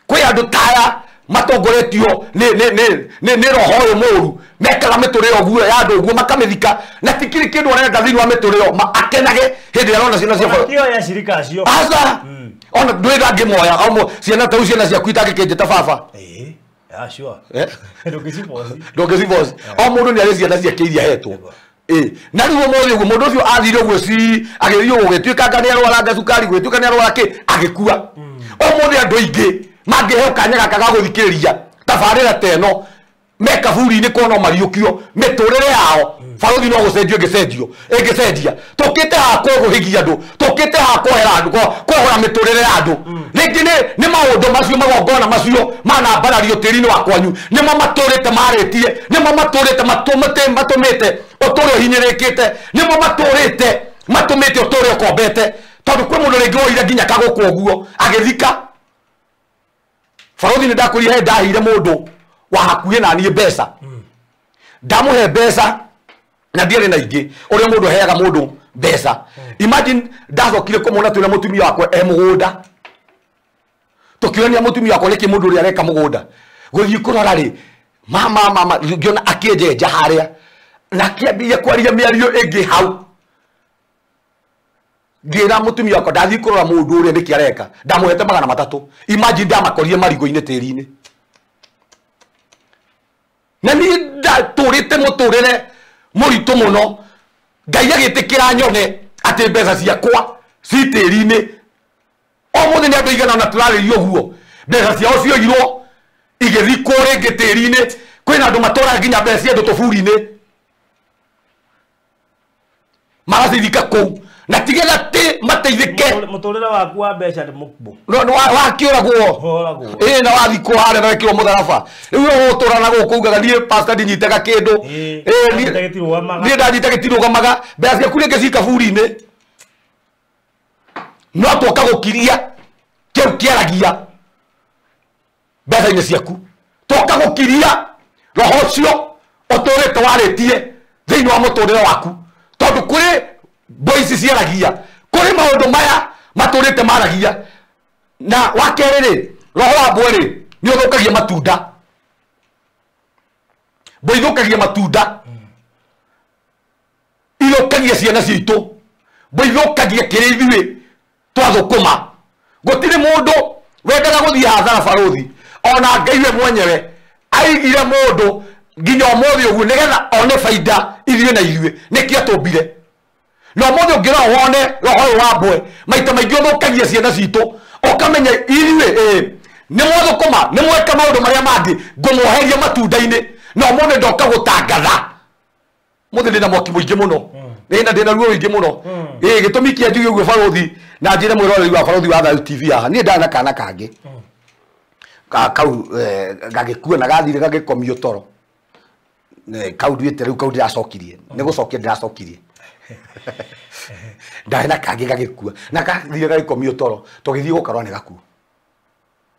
kwi andu taya matongoretio ni roho yo moru mekaga miturire oguo ya andu oguo makamithika na tikiri kindu arenda thiini wa miturire akenage hindi arona ciana cia kio ya shirika acio asa ona ndwira ngimoya au ciana ta ciana cia kwita gikenje ta baba sure ndogecibosi o mundu ni ari ciana ciake iria hetwo na riu muthi uguo mundu ucio athire uguo ci agithio gugituika ngani arwara cukari gwituika ni arwara ki agikua o muthi andu aingi mangiheo kanya gaka ga guthikiriria tabarira teno meka buri ni kono mariukio miturire yao Farothi no gucendio ngicendia tukite ha kuguhigia andu tukite ha kuhera andu kuhora miturire ya andu ringi ni maundu macio magongona macio mana mbarario tiri-ini wa kwanyu nimo maturite maritie nimo maturite matumite uturi hinyirikite nimo matumite uturi ukombete tondu kwi mundu ringi woire nginya kaguku oguo agithika Farothi ni ndakuria he ndahire mundu wa hakuhi na nie mbeca ndamuhe mbeca na ndiere na ingi uria mundu heaga mundu mbeca imagine ndacokire kumona twina mutumia wakwa mugunda tukionania mutumia wakwa niki mundu uri areka mugunda guthii kurora ri mama ngiona akienjenja haria na kiambia kwaria miario ingi hau ngira mutumia wakwa ndathii kurora mundu uria niki areka ndamuhete 300 imagine ndamakorie marigo-ini tiri-ini na ni ndaturite muturire muritu muno ngai agitikira nyone ati mbeca ciakwa citiri-ini o muthi ni andu igana na turaririo guo mbeca ciao cioirwo igithikwo ringi tiri-ini kwina andu matora nginya mbeca cia andu tuburi-ini magacithika kuu na tigena ti mateithike muturire waku wa mbeca ni mukbu no wakiuragwo na wathikwo haria na wekirwo mutharaba riu uturana guku ugaga nie pastor ndinyitaga kindu nie ndanyita gitirugamaga mbeca ciaku ringi ci kaburi-ini no twoka gukiria kiu kiaragia mbeca-ini ciaku twoka gukiria roho ucio uturite waritie thiini wa muturire waku tondu kuri boys ciaragia kuri maundu maya maturite maragia na wakerere roho wa bwere ni uthukagia matunda boy thukagia matunda ilokagia ciana citu boy thukagia kirithiwe twathukuma gutire mundu wendaga guthii hathara Farothi ona ngaiwe mwenyewe aigire mundu nginya umuthi uguo nigetha one faida ithiwe na ithiwe niki atumbire no muthi ungira wone roho wa bwe maita maingi uthukagia ciana citu ukamenya ithiwe ni mwathukuma ni mweka maundu maria mangi ngumuheria matunda-ini no muthi ndoka gutangatha muthi ndina mwaki muingi muno ndina ruo ruingi muno gitumi kia njuge uguo Farothi na njire mwiroreri wa Farothi wa Thayũ TV haha nie ndana kana kangi kau gagikua na gathire gagikomio toro kau nduite riu kau ndiracokirie ni gucokia ndiracokirie ndana kangi gagikua na gathire gagikomio toro tugithii gukarwa ni gaku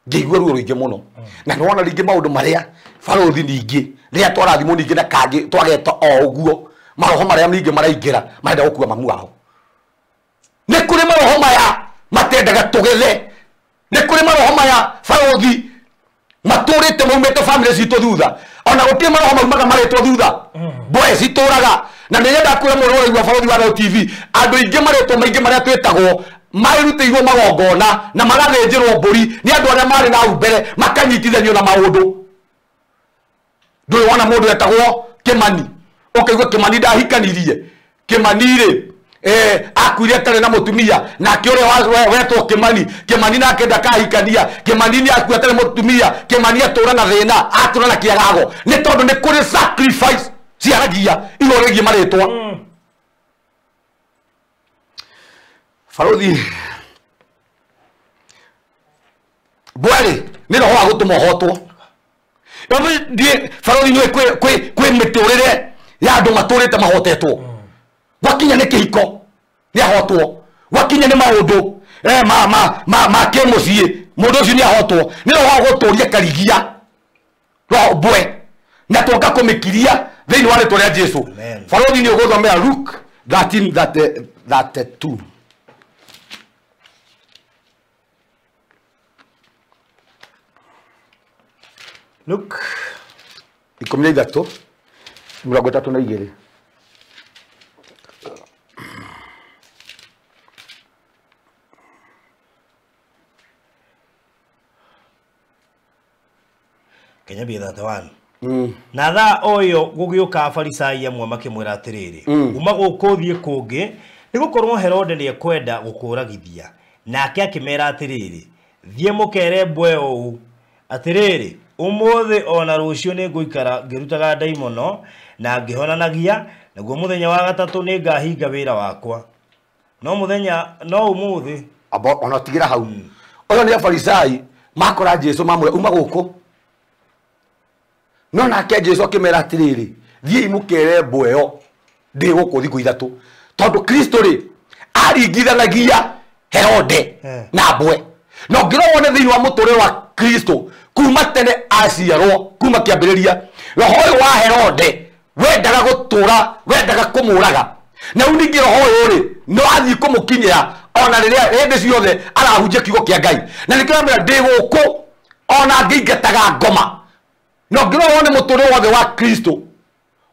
ngigua ruo ruingi muno na nona ringi maundu maria Farothi ningi ria twarathimo ningi na kangi twageta o uguo maroho maria ningi maraingira marenda gukua mamu wao ni kuri maroho maya matendaga tugethe ni kuri maroho maya Farothi maturite maumete family citu thutha ona gukire maroho maumaga maretwo thutha boy cituraga na nĩ nyenda kwĩra mũroreri wa Farothi wa Thayũ TV andũ aingĩ maretwo maingĩ marĩa twĩtagwo marutĩirwo magongona na magathĩnjĩrwo mbũri nĩ andũ arĩa marĩ na hau mbere makanyitithanio na maũndũ ndũrĩ wona mũndũ etagwo Kĩmani ũkaigua Kĩmani ndahikanirie Kĩmani-rĩ akuire atarĩ na mũtumia nake ũrĩa wetwo Kĩmani nake ndakahikania Kĩmani nĩ akua atarĩ mũtumia Kĩmani atũra na thĩna atũra na kĩagago nĩ tondũ nĩ kũrĩ sacrifice ciaragia iroregie maretwa Farothi bwari ni roho wa gutuma hotwo die Farothi ni kwe miturire ya andu maturite mahotetwo wakinya ni kihiko ni ahotwo wakinya ni maundu ma kemucie mundu ucio ni ahotwo ni roho wa guturia karigia roho bwe na toka kumikiria thini wa rĩtwa rĩa Jesu. Farothi ni uguthomera Luke 13:32. Luke 13:32. Kenya bi 31. Na tha oyo gugiuka Farisai amwe makimwira atiriri uma gukuthie kungi nigukorwo Herode ni ekwenda gukuragithia nake akimera atiriri thie mukere bwe ou atiriri umuthi ona rucio ni nguikara ngirutaga daimono na ngihonanagia naguo muthenya wa gatatu ni ngahinga wira wakwa no muthenya no umuthi abo ona tigira hau oyo ni Farisai makora Jesu mamwe uma guku no nake Jesu akimera atiriri thie mukere bweyo ndi guku thiku ithatu tondu Kristo ri aringithanagia Herode na bwe no ngiro wone thiini wa muture wa Kristo kuma tene aciarwo kuma kiambiriria roho wa Herode wendaga gutura wendaga kumuraga na uningi roho uri no athi kumukinyira ona riria hende ciothe arahunjia kiugo kia Ngai na nikiramira ndi guku ona ngingataga ngoma no ngiro wone muture wothe wa Kristo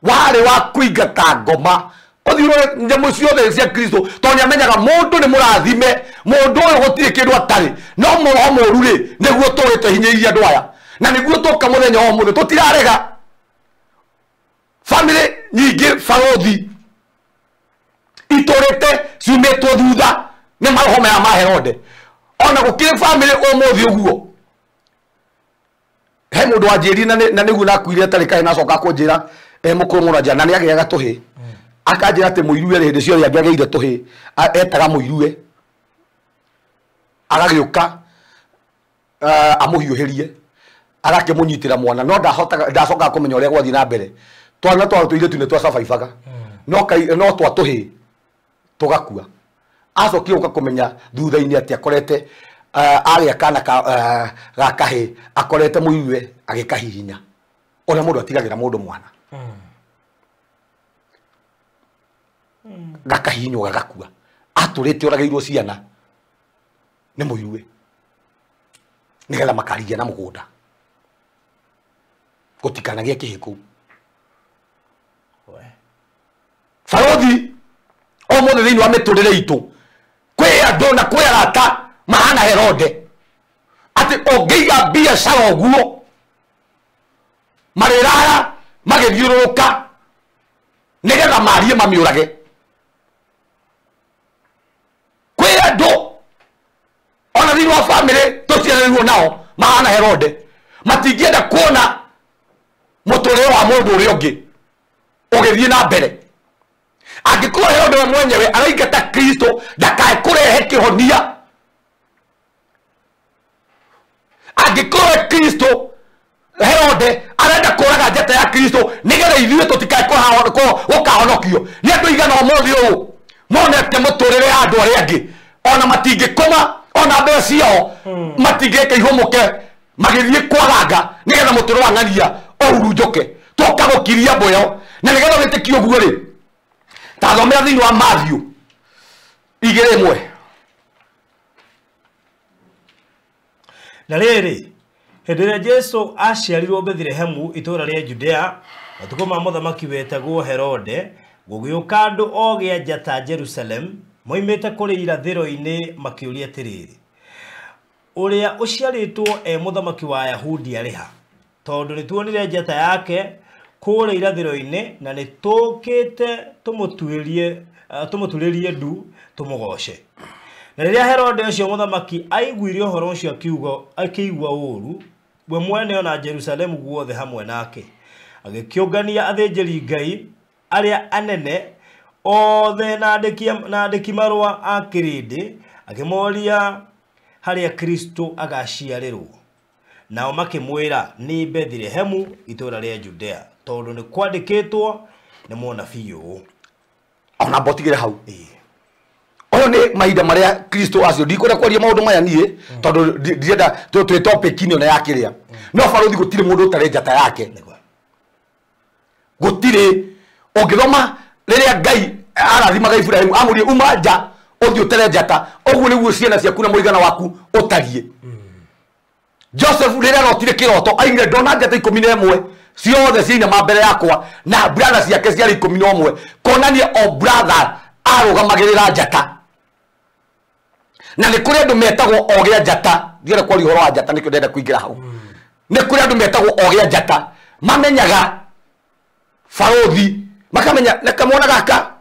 wari wa kuingata ngoma othiro nyamu ciothe cia Kristo tonya menyaga mundu ni murathime mundu uyu gutire kindu atari no muroho muru ri niguo turite hinyiriria andu aya na niguo toka muthenya wa muthe tutirarega family nyingi Farothi iturite ciumetwo thutha ni maroho maya ma Herode ona gukire family umuthi uguo he mundu wanjiri na niguo nakuire atari kae nacoka kunjira mukurumura jana ni agiaga tuhi akajira ati muirue rende cio yagiageire tuhi etaga muirue agagiuka amuhiuhirie agake munyitira mwana no ndacoka kumenya uria gwathi na mbere twana tuire tune twa survivaga no twa tuhi tugakua acokia uka kumenya thutha-ini ati akorete aria kana gakahi akorete muirue agikahihinya ona mundu atigagira mundu mwana gakahinywo gagakua aturite orageirwo ciana ni muirue nigetha makarigia na mugunda gutikanagia kihiku Farothi o mothe thiini wa miturire itu kwi andu na kwi arata mahana Herode ati ongiiga biacara uguo marirara magithiururuka nigetha marie mamiurage kwi andu ona thiini wa family tuciarirwo nao mahana Herode matingienda kuona muturire wa mundu uria ungi ugithie na mbere angĩkorwo Herode we mwenyewe araingata Kristo ndakae kurehe kihonia angĩkorwo Kristo Herode arenda kuraga njata ya Kristo nigetha ithuĩ tutikae gukahonokio ni andu igana umuthi uyu monete muturire andu aria angi ona matingĩkoma ona mbeca ciao matingĩka ihumuke magithie kwaranga nigetha muturire wa ng'ania urunjuke toka gukiria mboyo na nigetha wĩtĩkie ũguo ri tathomera thiini wa Matthew 2:1 na riri hĩndĩ Jesu aciarirwo Bethlehemu itura ria Judea matuko ma muthamaki wetagwo Herode gugiuka andu ogĩa njata Jerusalem moimĩte kũrĩ irathĩro-inĩ makiuria atiriri uria uciaritwo muthamaki wa Ayahudi ariha tondu nituonire njata yake kũrĩ irathĩro-inĩ na nĩtũkĩte tũmũturĩrie ndu tũmũgoce na rĩrĩa Herode ũcio muthamaki aiguire ũhoro ũcio akĩigua ũũru we mwene ona Jerusalemu guothe hamwe nake agĩkĩũngania athĩnjĩri Ngai arĩa anene othe na andĩki marũa a kĩrĩndĩ akĩmoria harĩa Kristo agaciarĩrwo nao makĩmwĩra nĩ Bethlehemu itũũra rĩa Judea tondũ nĩ kwandĩkĩtwo nĩ mũnabii ũũ ona botigire hau oyo nĩ mahinda marĩa Kristo acio ndikwenda kwaria maũndũ maya niĩ tondũ ndienda twĩ topic inĩ ona ya kĩrĩa no barothi gũtirĩ mũndũ ũtarĩ njata yake gũtirĩ ũngĩthoma rĩrĩa Ngai arathimaga Ibrahimu amũrie uma nja ũthiĩ ũtere njata ũguo nĩguo ciana ciaku na mũigana waku ũtariĩ Joseph rĩrĩa arotire kĩroto aigire ndona njata 11 ciothe ciina mbere yakwa na brother ciake ciarĩ 11 konania o brother arũgamagĩrĩra njata na nĩ kũrĩ andũ metagwo ogĩa njata ndiere kwa ũhoro wa njata nĩkĩo ndenda kũingĩra hau nĩ kũrĩ andũ metagwo ogĩa njata mamenyaga barothi makamenya na kamwana gaka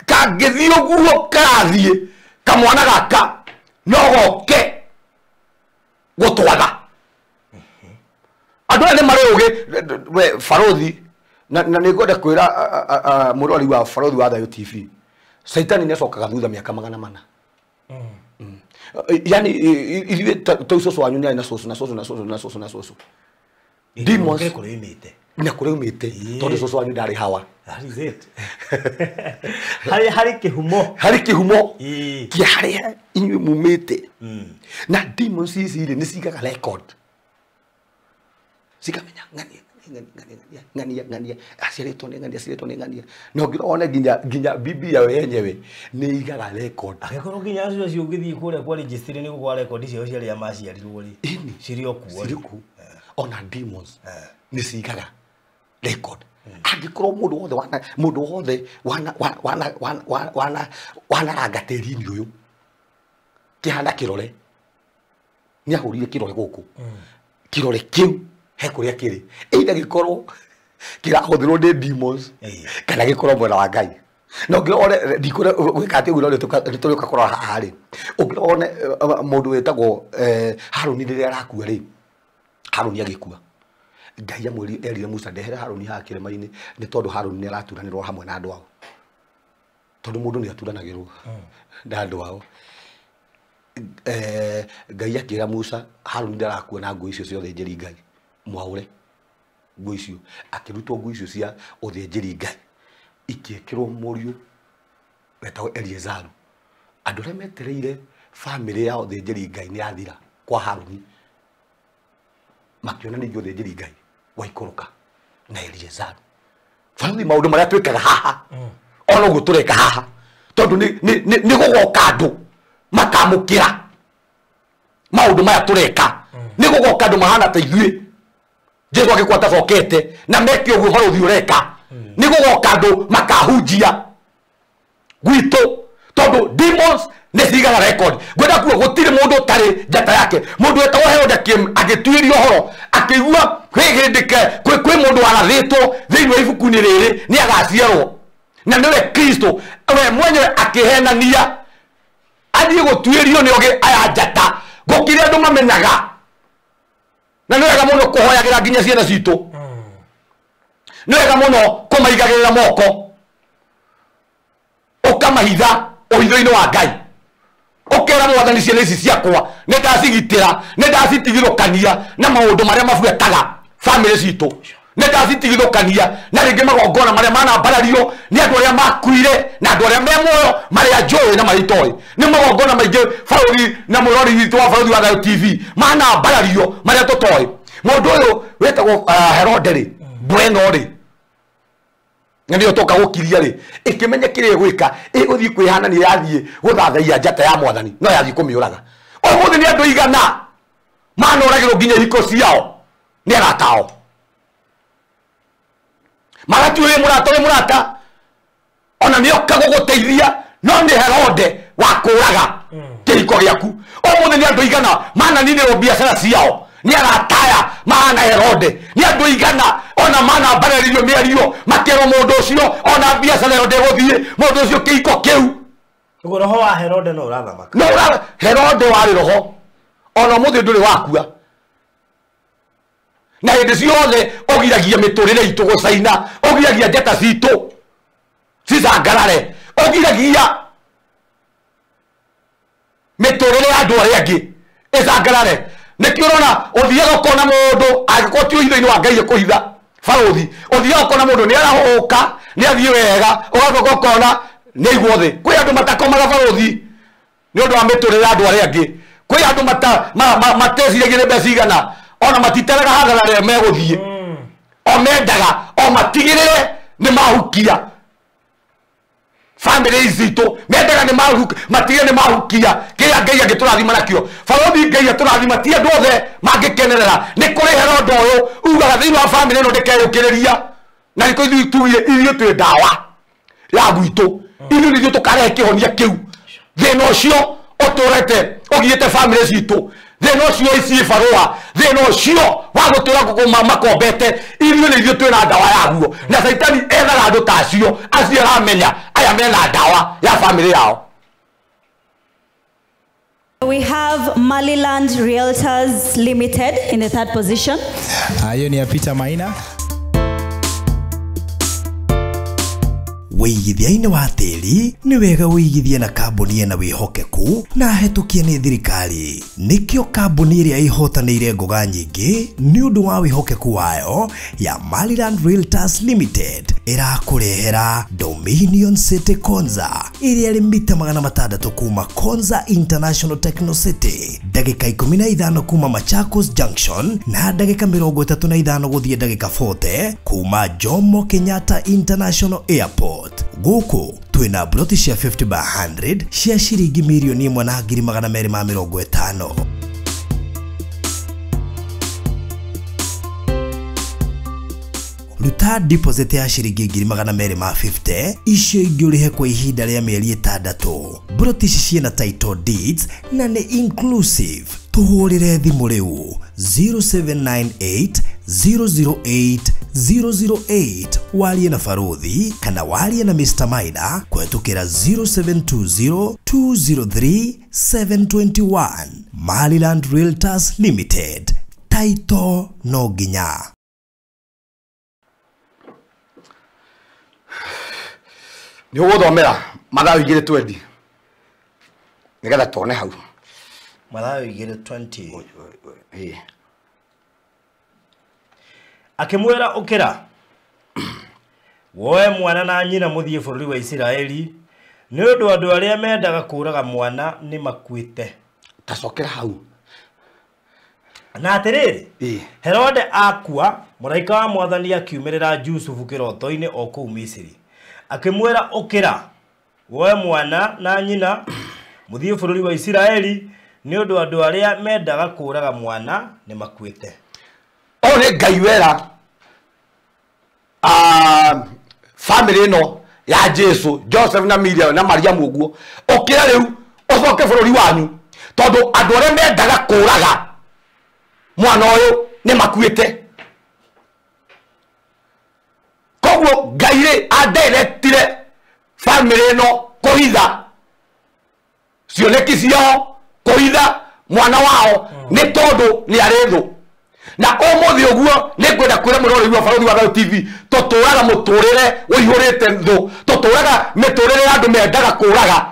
kangĩthiĩ ũguo karathiĩ kamwana gaka no goke gũtwatha andũ aya nĩ marĩ ũgĩ barothi na nĩ ngwenda kwĩra mũrori wa barothi wa Thayo TV Saitani nĩacokaga thutha mĩaka 400 yani ithuĩ tũicoco wanyu nĩ na coco demons na kũrĩumĩte tondũ coco wanyu ndarĩ hawa harĩ kĩhumo kĩa harĩa inyuĩ mumĩte na demons ici nĩ cigaga record cikamenya ngania aciarĩtwo nĩ ngania no ngĩrona nginya Biblia yenyewe nĩ igaga record agĩkorwo nginya acio ũngĩthiĩ kũrĩa kwa registry nĩ gũkwa record icio ciarĩa maciarirwo rĩ cirĩ okuo ona demons nĩ cigaga record angĩkorwo mũndũ wothe wanaranga tĩri-inĩ ũyũ kĩhana kĩrore nĩ ahũrire kĩrore gũkũ kĩrore kĩu he kũrĩa kĩrĩ either gĩkorwo kĩrahũthĩrwo nĩ demons kana gĩkorwo mwena wa Ngai no ngĩrone ndikũre gwĩka atĩ ũguo nĩ tũrĩũka kũrora haha rĩ ũngĩrone mũndũ wĩtagwo Harũni rĩrĩa arakua rĩ Harũni agĩkua Ngai amwĩrire erire Musa ndehere Harũni haha kĩrĩma-inĩ nĩ tondũ Harũni nĩ araturanĩrwo hamwe na andũ ao tondũ mũndũ nĩ aturanagĩrwo na andũ ao Ngai akĩra Musa Harũni ndarakua na ngũ icio ciothe njĩri Ngai mwaure ngũ icio akĩrutwo ngũ icio cia ũthĩnjĩri Ngai ikĩkĩrwo mũriũ wetagwo Eliezaru andũ arĩa metereire family ya ũthĩnjĩri Ngai nĩ yathira kwa Harũni makiona nĩ ũthĩnjĩri Ngai waikũrũka na Eliezaru barothi maũndũ marĩa twĩkaga haha ona ũguo tũreka haha tondũ nĩ gũgoka andũ makamũkĩra maũndũ maya tũreka nĩ gũgoka andũ mahana ta ithuĩ Jesu agĩkwata cokete na meke ũguo barothi ũreka nĩ gũgoka andũ makahunjia gwitũ tondũ demons nĩ cigaga record ngwenda kuo gũtirĩ mũndũ ũtarĩ njata yake mũndũ wetagwo Herode agĩtuĩria ũhoro akĩigua kwĩ mũndũ warathĩtwo thĩinĩ wa ibuku-inĩ rĩrĩ nĩ agaciarwo na nĩwe Kristo we mwenyewe akĩhenania athiĩ gũtuĩrio nĩ ogĩ aya njata gũkĩrĩ andũ mamenyaga na nĩ wega mũno kũhoyagĩra nginya ciana citũ nĩ wega mũno kũmaigagĩrĩra moko ũkamahitha ũhitho-inĩ wa Ngai ũkera Mwathani ciana ici ciakwa nĩ ndacigitĩra nĩ ndacitigithũkania na maũndũ marĩa mabuĩkaga family citũ nĩ ndacitigithũkania na rĩngĩ magongona marĩa manambarario nĩ andũ arĩa makuire na andũ arĩa me muoyo marĩa njũĩ na marĩa itoĩ nĩ magongona maingĩ barothi na mũrori witũ wa barothi wa Thayo TV manambarario marĩa tũtoĩ mũndũ ũyũ wĩtagwo Herode rĩ Bueno rĩ na nĩyo toka gũkiria rĩ ĩkĩmenya kĩrĩa gwĩka ĩgũthiĩ kwĩhanania yathiĩ gũthathaia njata ya Mwathani no yathiĩ kũmĩũraga ũmũthĩ nĩ andũ igana manoragĩrwo nginya ihiko ciao nĩ aratao magatuĩrĩ mũrata ona nĩ oka gũgũteithia no nĩ Herode wa kũũraga kĩhiko gĩaku ũmũthĩ nĩ andũ igana mananinĩrwo biacara ciao nĩ arataya mahana Herode nĩ andũ igana ona manambarario mĩario makerwo mũndũ ũcio ona biacara ĩyo ndĩgũthiĩ mũndũ ũcio kĩhiko kĩu ũguo roho wa Herode no ũrathamaka no Herode warĩ roho ona mũthĩ ndũrĩ wakua na hindi ciothe ogiragia miturire itu gucaina ogiragia njata citu cicangarare ogiragia miturire ya andu aria angi icangarare nikio urona uthiaga ukona mundu agiko ti hitho-ini wa Ngai kuhitha baruthi uthiaga ukona mundu ni arahuka ni athie wega ugacoka ukona ni igwo thi kwi andu matakomaga baruthi ni undu wa miturire ya andu aria angi kwi andu mateciragia ni mbeca igana ona matiteraga hagarare meguthie o mendaga o matigirire ni mahukia family zito mendaga ni mahukia matigire ni mahukia kiria Ngai agiturathima nakio baruthi Ngai aturathima ti andu othe mangikenerera ni kuri Herode uyu ugaga thiini wa family no ndikeyukiriria na niko ithuĩ twĩ ndawa ya gwitũ ithuĩ nĩthuĩ tũkarehe kĩhonia kĩu thĩna ũcio ũtũrete ũgiĩte family citũ thĩna ũcio ici barũa thĩna ũcio wa gũtũra makombete ithuĩ nĩthuĩ twĩ na ndawa yaguo na Saitani ethaga andũ ta acio acio aramenya aya mena ndawa ya family yao. We have Maliland Realtors Limited in the third position. Hiyo ni ya Peter Maina. Wĩigithia-inĩ wa tĩri nĩ wega wĩigithie na kambuni ĩna wĩhokeku na hetũkie nĩ thirikari. Nĩkĩo kambuni ĩrĩa ihotanĩire ngoga nyingĩ nĩ ũndũ wa wĩhokeku wayo ya Maliland Realtors Limited ĩrakũrehera Dominion City Konza ĩrĩa ĩrĩ mita 600 kuma Konza International Techno City, ndagĩka 15 kuma Machakos Junction na ndagĩka 35 gũthiĩ ndagĩka 40 kuma Jomo Kenyatta International Airport. Gũkũ twĩna broti cia 50/100 cia ciringi mirioni 1,250. Ruta deposit ya ciringi 250 icio ingĩ ũrĩhe kwa ihinda rĩa mĩeri 6. Broti ici ciĩna title deeds na nĩ inclusive. Tuhũrĩre thimũ rĩu 0798 008 008 warie na Baruthi kana warie na Mr. Maina kũhetũkĩra 0720 203 721. Maliland Realtors Limited, title no nginya. Ni ũgũthomera Mathayo 2:20 nigetha tuone hau. Mathayo 2:20 akimwera ukira woe mwana na nyina muthie bũrũri wa Isiraeli ni ũndũ andũ arĩa mendaga kũraga mwana ni makuĩte. Tacokera hau. Na atiriri Herode akua mũraika wa Mwathani akiumĩrĩra Jusufu kĩroto-inĩ o kũu Misiri akimwera ukira woe mwana na nyina muthie bũrũri wa Isiraeli ni ũndũ andũ arĩa mendaga kũraga mwana ni makuĩte. Ole Ngai wera family no ya Jesu Joseph na Miriam na Mariam uguo ukira riu ucoke bũrũri wanyu tondu andũ arĩa mendaga kũraga mwana ũyũ ni makuĩte. Koguo Ngai adirectire family no kũhitha cioneki ciao kũhitha mwana wao ni tondu ni arĩthũ. Na umuthi uguo ni kwenda kwira mũrori wa Baruthi wa Thayo TV tutũraga mũtũrĩre ũihũrĩte thũ, tutũraga mĩtũrĩre ya andũ mendaga kũraga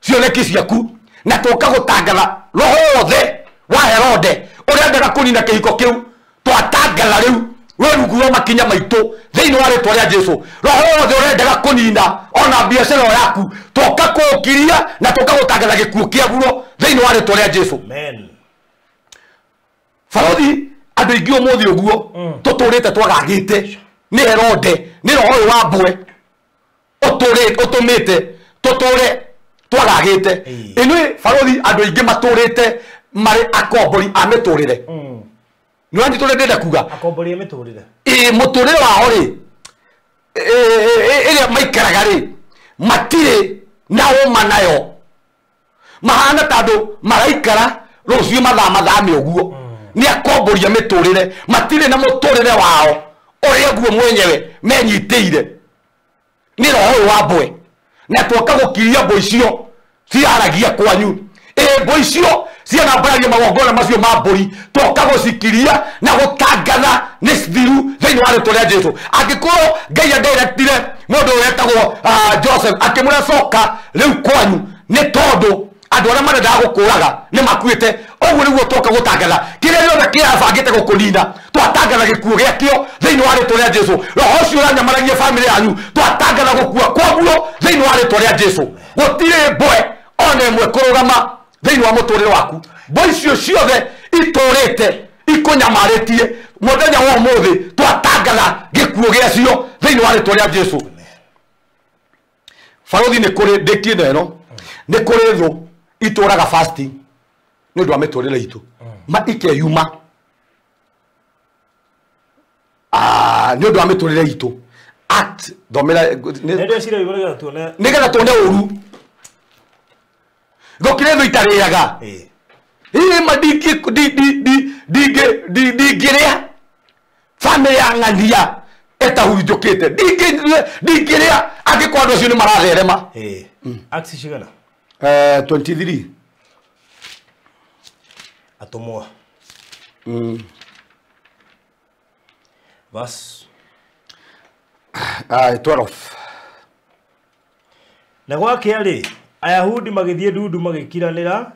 cioneki ciaku na tũka gũtangatha roho wothe wa Herode ũrĩa endaga kũnina kĩhiko kĩu. Twatangatha rĩu wĩrungu wa makinya maitũ thĩinĩ wa rĩtwa rĩa Jesu. Roho wothe ũrendaga kũnina ona biacara yaku tũka kũũkiria na tũka gũtangatha gĩkuũ kĩaguo thĩinĩ wa rĩtwa rĩa Jesu. Amen. Baruthi andũ ingĩ ũmũthĩ ũguo tũtũrĩte twagagĩte nĩ Herode nĩ roho ũyũ wa mbwe ũtũmĩte tũtũre twagagĩte. Inuĩ Baruthi andũ ingĩ matũrĩte marĩ akombori a mĩtũrĩre. Nĩ wani tũrĩ ndĩrenda kuga akombori a mĩtũrĩre mũtũrĩre wao rĩ ĩrĩa maikaraga rĩ matirĩ na ũma nayo, mahana ta andũ maraikara rũciũ mathame ũguo. Ni akomboria mĩtũrĩre matirĩ na mũtũrĩre wao ũrĩa guo mwenyewe menyitĩire nĩ roho ũyũ wa mbwe na twoka gũkiria mbwe icio ciaragia kwanyu. Mbwe icio ciana mbaragia magongona macio ma mburi toka gucikiria na gutangatha ni thiru thiini wa ritwa ria Jesu angikorwo Ngai andirectire mundu wetagwo Joseph akimura coka riu kwanyu ni tondu andu aria marendaga gukuraga ni makuite oguo niguo toka gutangatha kiria giothe kiabangite gukunina twatangatha gikuo giakio thiini wa ritwa ria Jesu roho ucio uranyamaragia family yanyu twatangatha gukua kwaguo thiini wa ritwa ria Jesu gutire mbwe ona imwe kurugama thiini wa muturire waku mbwe icio ciothe iturite ikunyamaritie muthenya wa umuthi twatangatha gikuo giacio thiini wa ritwa ria Jesu Farothi ni kuri ndikie no ni kuri thu ituraga fasting ni ndu ameturire itu ma ikeyuma ni ndu ameturire itu act domera ndio cira iburaga tuone nigetha tuone uru gokire thu itariaga madiki digiria family ya ngania etahurujukite digiria agikwando cio ni maratherema aksi cigana 23 atomwa verse 12 na gwake ari Ayahudi magithie ndundu magikiranira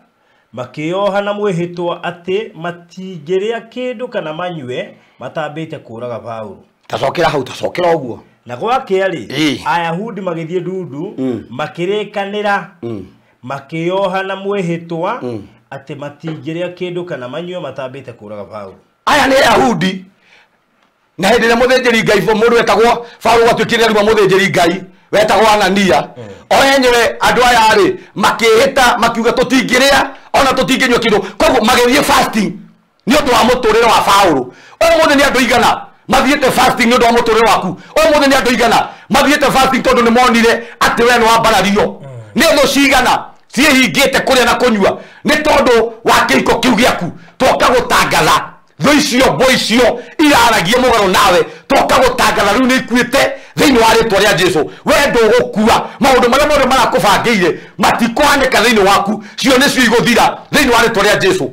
makioha na mwihitwa ati matingiria kindu kana manyue matambite kuraga Paulo tacokera hau tacokera uguo na gwake ari Ayahudi magithie ndundu makirikanira makioha na mwihitwa ati matingiria kindu kana manyue matambite kuraga Paulo aya ni Ayahudi na hindire muthenjeri Ngai mundu wetagwo Paulo watwikire ruma muthenjeri Ngai wetagwo Anania oyenyewe andu aya ari makihita makiuga tutingiria ona tutinginywa kindu koguo magithie fasting ni undu wa muturire wa Paulo umuthi ni andu igana mathiete fasting ni undu wa muturire waku umuthi ni andu igana mathiete fasting tondu ni monire ati we no wambarario ni tho cigana ciehingite kuria na kunyua ni tondu wa kiiko kiu giaku toka gutangatha tho icio mbwe icio iraragie mugaro nawe toka gutangatha riu ni ikuite thiini wa ritwa ria Jesu we ndugukua maundu maria mothe marakubangire matikwanika thiini waku cio nicio iguthira thiini wa ritwa ria Jesu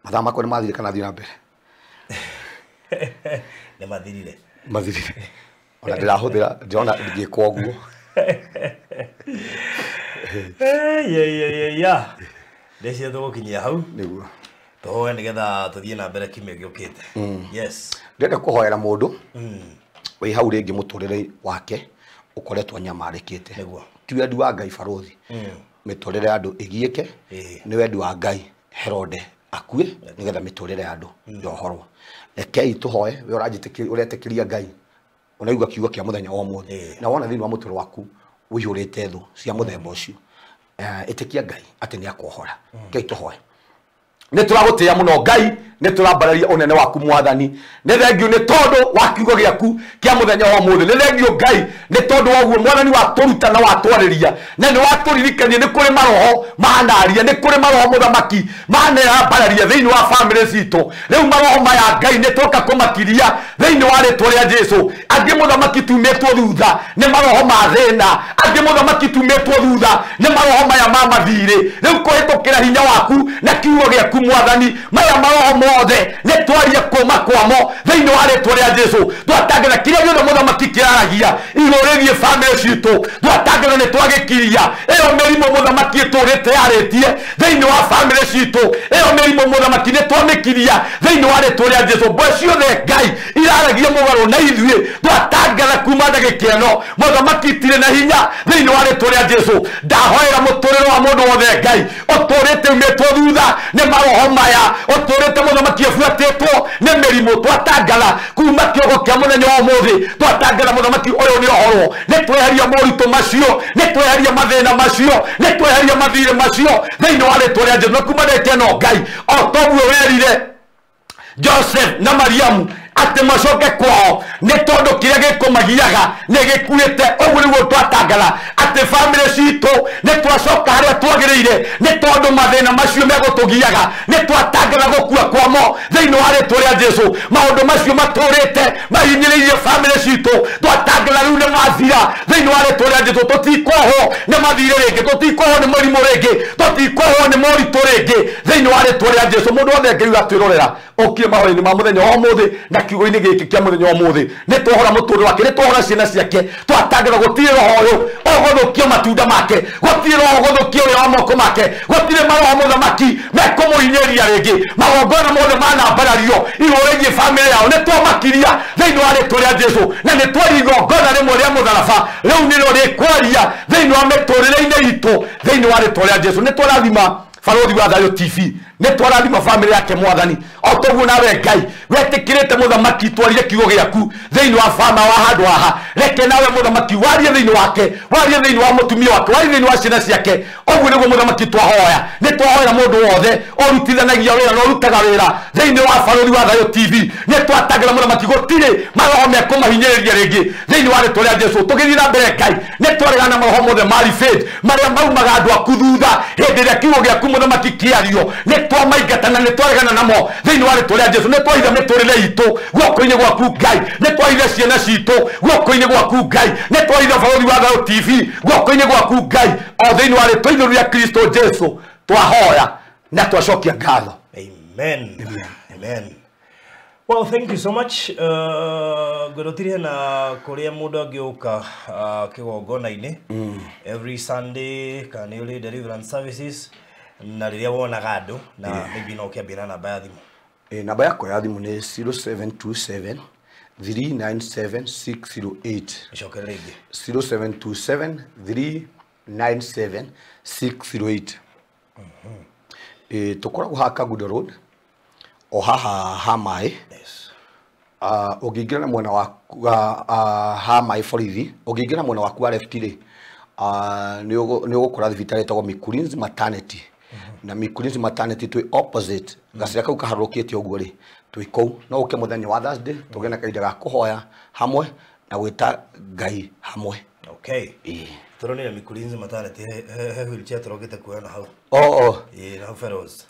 mathama ko ni mathire kana thina mbere ne mathirire ona ndirahuthira ndiona ngikwa uguo ya Decia tugukinyia hau niguo tohoe nigetha tuthie na mbere kimwe giukite yes ndenda kuhoera mundu wi hau ringi muturire wake ukoretwo nyamarikite niguo ti wendi wa Ngai Farothi miturire andu igiike ni wendi wa Ngai Herode akue nigetha miturire andu yohorwo rekei tuhoe we uretekiria Ngai unaigua kiugo kia muthenya wa umuthi na wona thiini wa muturire waku wiyurite thu cia muthemba ucio etikia Ngai ati ni akohora Ngai tuhoe ni turagutia muno Ngai ni turambararia unene waku mwathani ni thengio ni tondu wa kiugo giaku kia muthenya wa umuthi ni thengio Ngai ni tondu wa guo mwathani wa turuta na watwariria na ni waturirikania ni kuri maroho manaria ni kuri maroho muthamaki manambararia thiini wa family citu riu maroho maya Ngai ni toka kumakiria thiini wa ritwa ria Jesu angi muthamaki tumetwo thutha ni maroho ma thina angi muthamaki tumetwo thutha ni maroho maya ma mathire riu kuhitukira hinya waku na kiugo giaku mwathani maya maroho mothe ni twaria kuma kwamo thiini wa ritwa ria Jesu twatangatha kiria giothe muthamaki kiraragia igurigie family citu twatangatha ni twagikiria iyo mirimo muthamaki turite yaritie thiini wa family citu iyo mirimo muthamaki ni twamikiria thiini wa ritwa ria Jesu mbwe ciothe Ngai iraragia mugaro na ithuĩ twatangatha kuma ndagĩkĩano muthamaki tire na hinya thiini wa ritwa ria Jesu ndahoera muturire wa mundu wothe Ngai uturite umetwo thutha ni maroho maya uturite muthamaki ebuatĩtwo ni mĩrimũ twatangatha kuma kĩogo kia muthenya wa umuthi twatangatha muthamaki uyu ni ohorwo ni tweheria moritũ macio ni tweheria mathĩna macio ni tweheria mathirĩ macio thiini wa ritwa ria Jesu na kuma ndagĩkĩano Ngai o toguo werire Joseph na Mariamu ati macoke kwao ni tondu kiria gikumagiaga ni gikuite uguo niguo twatangala ati family citu ni twacoka haria twagiriire ni tondu mathina macio megutugiaga ni twatangala gukua kwamo thiini wa ritwa ria Jesu maundu macio maturite mahinyiriirie family citu twatangala riu ni mathira thiini wa ritwa ria Jesu tutikoho ni mathire ringi tutikoho ni murimu ringi tutikoho ni moritu ringi thiini wa ritwa ria Jesu mundu wothe ngiuga twirorera okire mahori-ini ma muthenya wa muthi na kiugo-ini giki kia muthenya wa muthi ni twohora muturire wake ni twohora ciana ciake twatangala gutire roho uyu ogothukia matunda make gutire roho ogothukia uria wa moko make gutire maroho muthamaki mekumuhinyiria ringi magongona mothe manambarario igurigie family yao ni twamakiria thiini wa ritwa ria Jesu na ni twari igongona rimwe ria mutharaba riu niro rikwaria thiini wa miturire-ini itu thiini wa ritwa ria Jesu ni twarathima Farothi wa Thayo TV ne twarathima family yake mwathani otoguo nawe Ngai wetikirite muthamaki twarire kiugo giaku thiini wa fama wa handu haha reke nawe muthamaki warie thiini wake warie thiini wa mutumia wake warie thiini wa ciana ciake oguo niguo muthamaki twahoya ne twahoya mundu wothe orutithanagia wira no rutaga wira thiini wa Farothi wa Thayo TV ne twatangala muthamaki gutire maroho mekumahinyiriria ringi thiini wa ritwa ria Jesu tugithii na mbere Ngai ne twaregana maroho mothe mari faith maria maumaga andu aku thutha hindi ria kiugo giaku muthamaki kiario ne twamaigatana ne twaregana namo thiini wa ritwa ria Jesu ne twaitha miturire itu guoko-ini gwaku Ngai ne twaitha ciana citu guoko-ini gwaku Ngai ne twaitha Farothi wa Thayo TV guoko-ini gwaku Ngai o thiini wa ritwa ria Kristo Jesu twahoya na twacokia ngatho. Amen. Amen. Well, thank you so much. Gorotiri na kuria mundu agiuka kigongona-ini every Sunday Kaniuli Deliverance Services na riria wonaga andu na maybe no kiambira namba ya thimu. Namba yako ya thimu ni 0727 397 608. Icokere ringi 0727 397 608. Tukoragwo haka Good Road o haha Hamai. Yes. Ugiingira na mwena wa Hamai borithi ugiingira mwena waku wa left ri ni ugukora thibitari etagwo Mikurinzi Maternity na Mikurinzi Maternity twi opposite gacira kau kaharukite uguo ri twi kou no uke muthenya wa Thursday tugena kaida ga kuhoya hamwe na gwita Ngai hamwe. Okay. Turonire Mikurinzi Maternity he wheelchair turogete kuona hau. Na Feroz.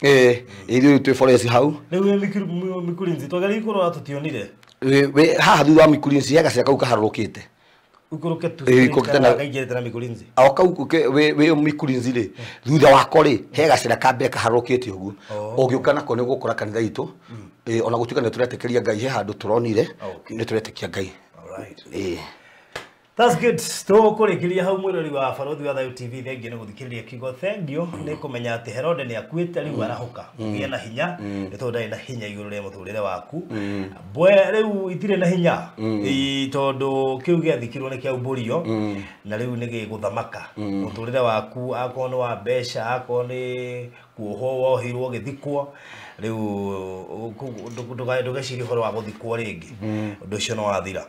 Ithu twi forest hau. Riu Mikurinzi twagari kurora tutionire. We haha thutha wa Mikurinzi gacira kau kaharukite. Ukuruke tu. Kana kaigete na Mikurinzi. Ao kau we Mikurinzi ri thutha wako ri he gacira kambe kaharukite uguo. Ugiuka nako ni gukora kanitha itu. Ona gutuika ni turetekeria Ngai he handu turonire ni turetekia Ngai. All right. That's good. To kurikiria hau mwirori wa Farothi wa Thayo TV thengi ni guthikiriria kigo thengio ni kumenya ati Herode ni akuite riu arahuka ugia na hinya ni tondu na hinya iguru ria muturire waku bwe riu itire na hinya tondu kiu giathikirwo ni kia uburio na riu ni giguthamaka muturire waku akono wa besha akoni kuoho wohirwo githikwo riu ndugaciri horo wa guthikwo ringi undu ucio no wathira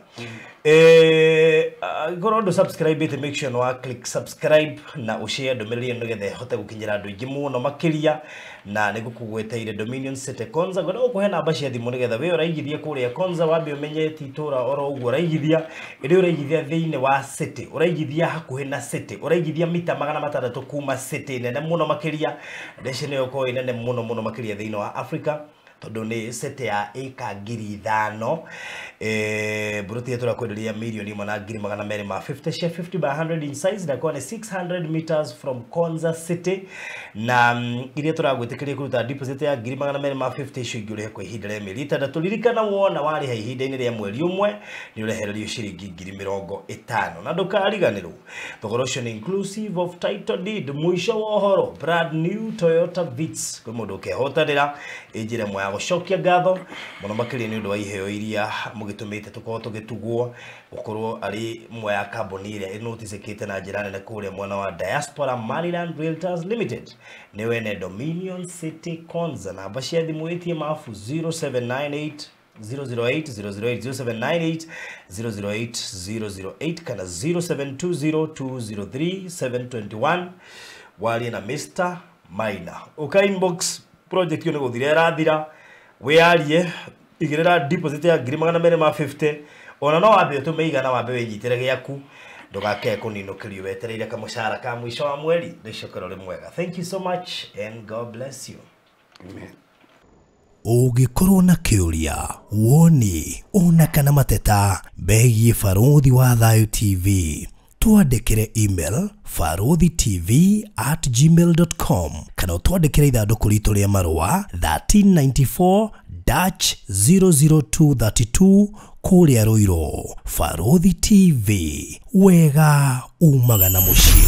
goro ndo subscribe it, make sure no click subscribe na ushare ndumiriri nigethe hote gukinyira andu ingi muno makiria na nigukugweteire Dominion City Konza goro kuhe namba cia thimu nigetha we uraigithia kuria Konza wambe umenye titura oro uguo uraigithia iri uraigithia thiine wa city uraigithia hakuhe na city uraigithia mita 600 kuma city nene muno makiria ndeshene yoko inene muno makiria thiine wa Africa tondu ni city ya eka 5,000 buruti yetu rakwenderia milioni 1,250 share 50 by 100 in size na kwa 600 meters from Konza City na iria turagwitikiria kuruta deposit ya 1,250 shilingi uri kwa ihinda rĩa mĩeri 3 tulirikana wona wari ha ihinda-inĩ rĩa mweri ũmwe ni urehererio shilingi 50,000 na ndukariganirwo thogora ũcio ni inclusive of title deed mwisho wa uhoro brand new Toyota Vitz kwa mũndũ ũkehotanĩra ĩnjĩra ĩmwe ya gũcokia ngatho mũno makĩria nĩ ũndũ wa iheo iria mũgĩtũmĩte tũkorwo tũgĩtugwo gũkorwo arĩ mwe ya kambuni ĩrĩa ĩnoticĩkĩte na njĩra nene kũrĩa mwena wa Diaspora Maryland Realtors Limited nĩ wene Dominion City Konza namba cia thimũ ĩtie mafu 0798 008 008 kana 0720203721 wali na Mr. Maina uka inbox project yo niguthire rathira we arie igirira deposit ya 250 ona no wabe utumeigana wabe winyitire giaku ndugake kuninukĩrio wetereire kamushara ka mwisho wa mweri rĩcokero rĩmwega. Thank you so much and God bless you. Amen. Ũngĩkorwo na kĩũria, woni, ona kana mateta begiĩ Barũthi wa Thayũ TV, twandĩkĩre email farothitv@gmail.com kana twandĩkĩre ithandũkũ ritũ rĩa marũa 1394-00232 kũrĩa Rũirũ. Barũthi TV, wega umaga na mũciĩ.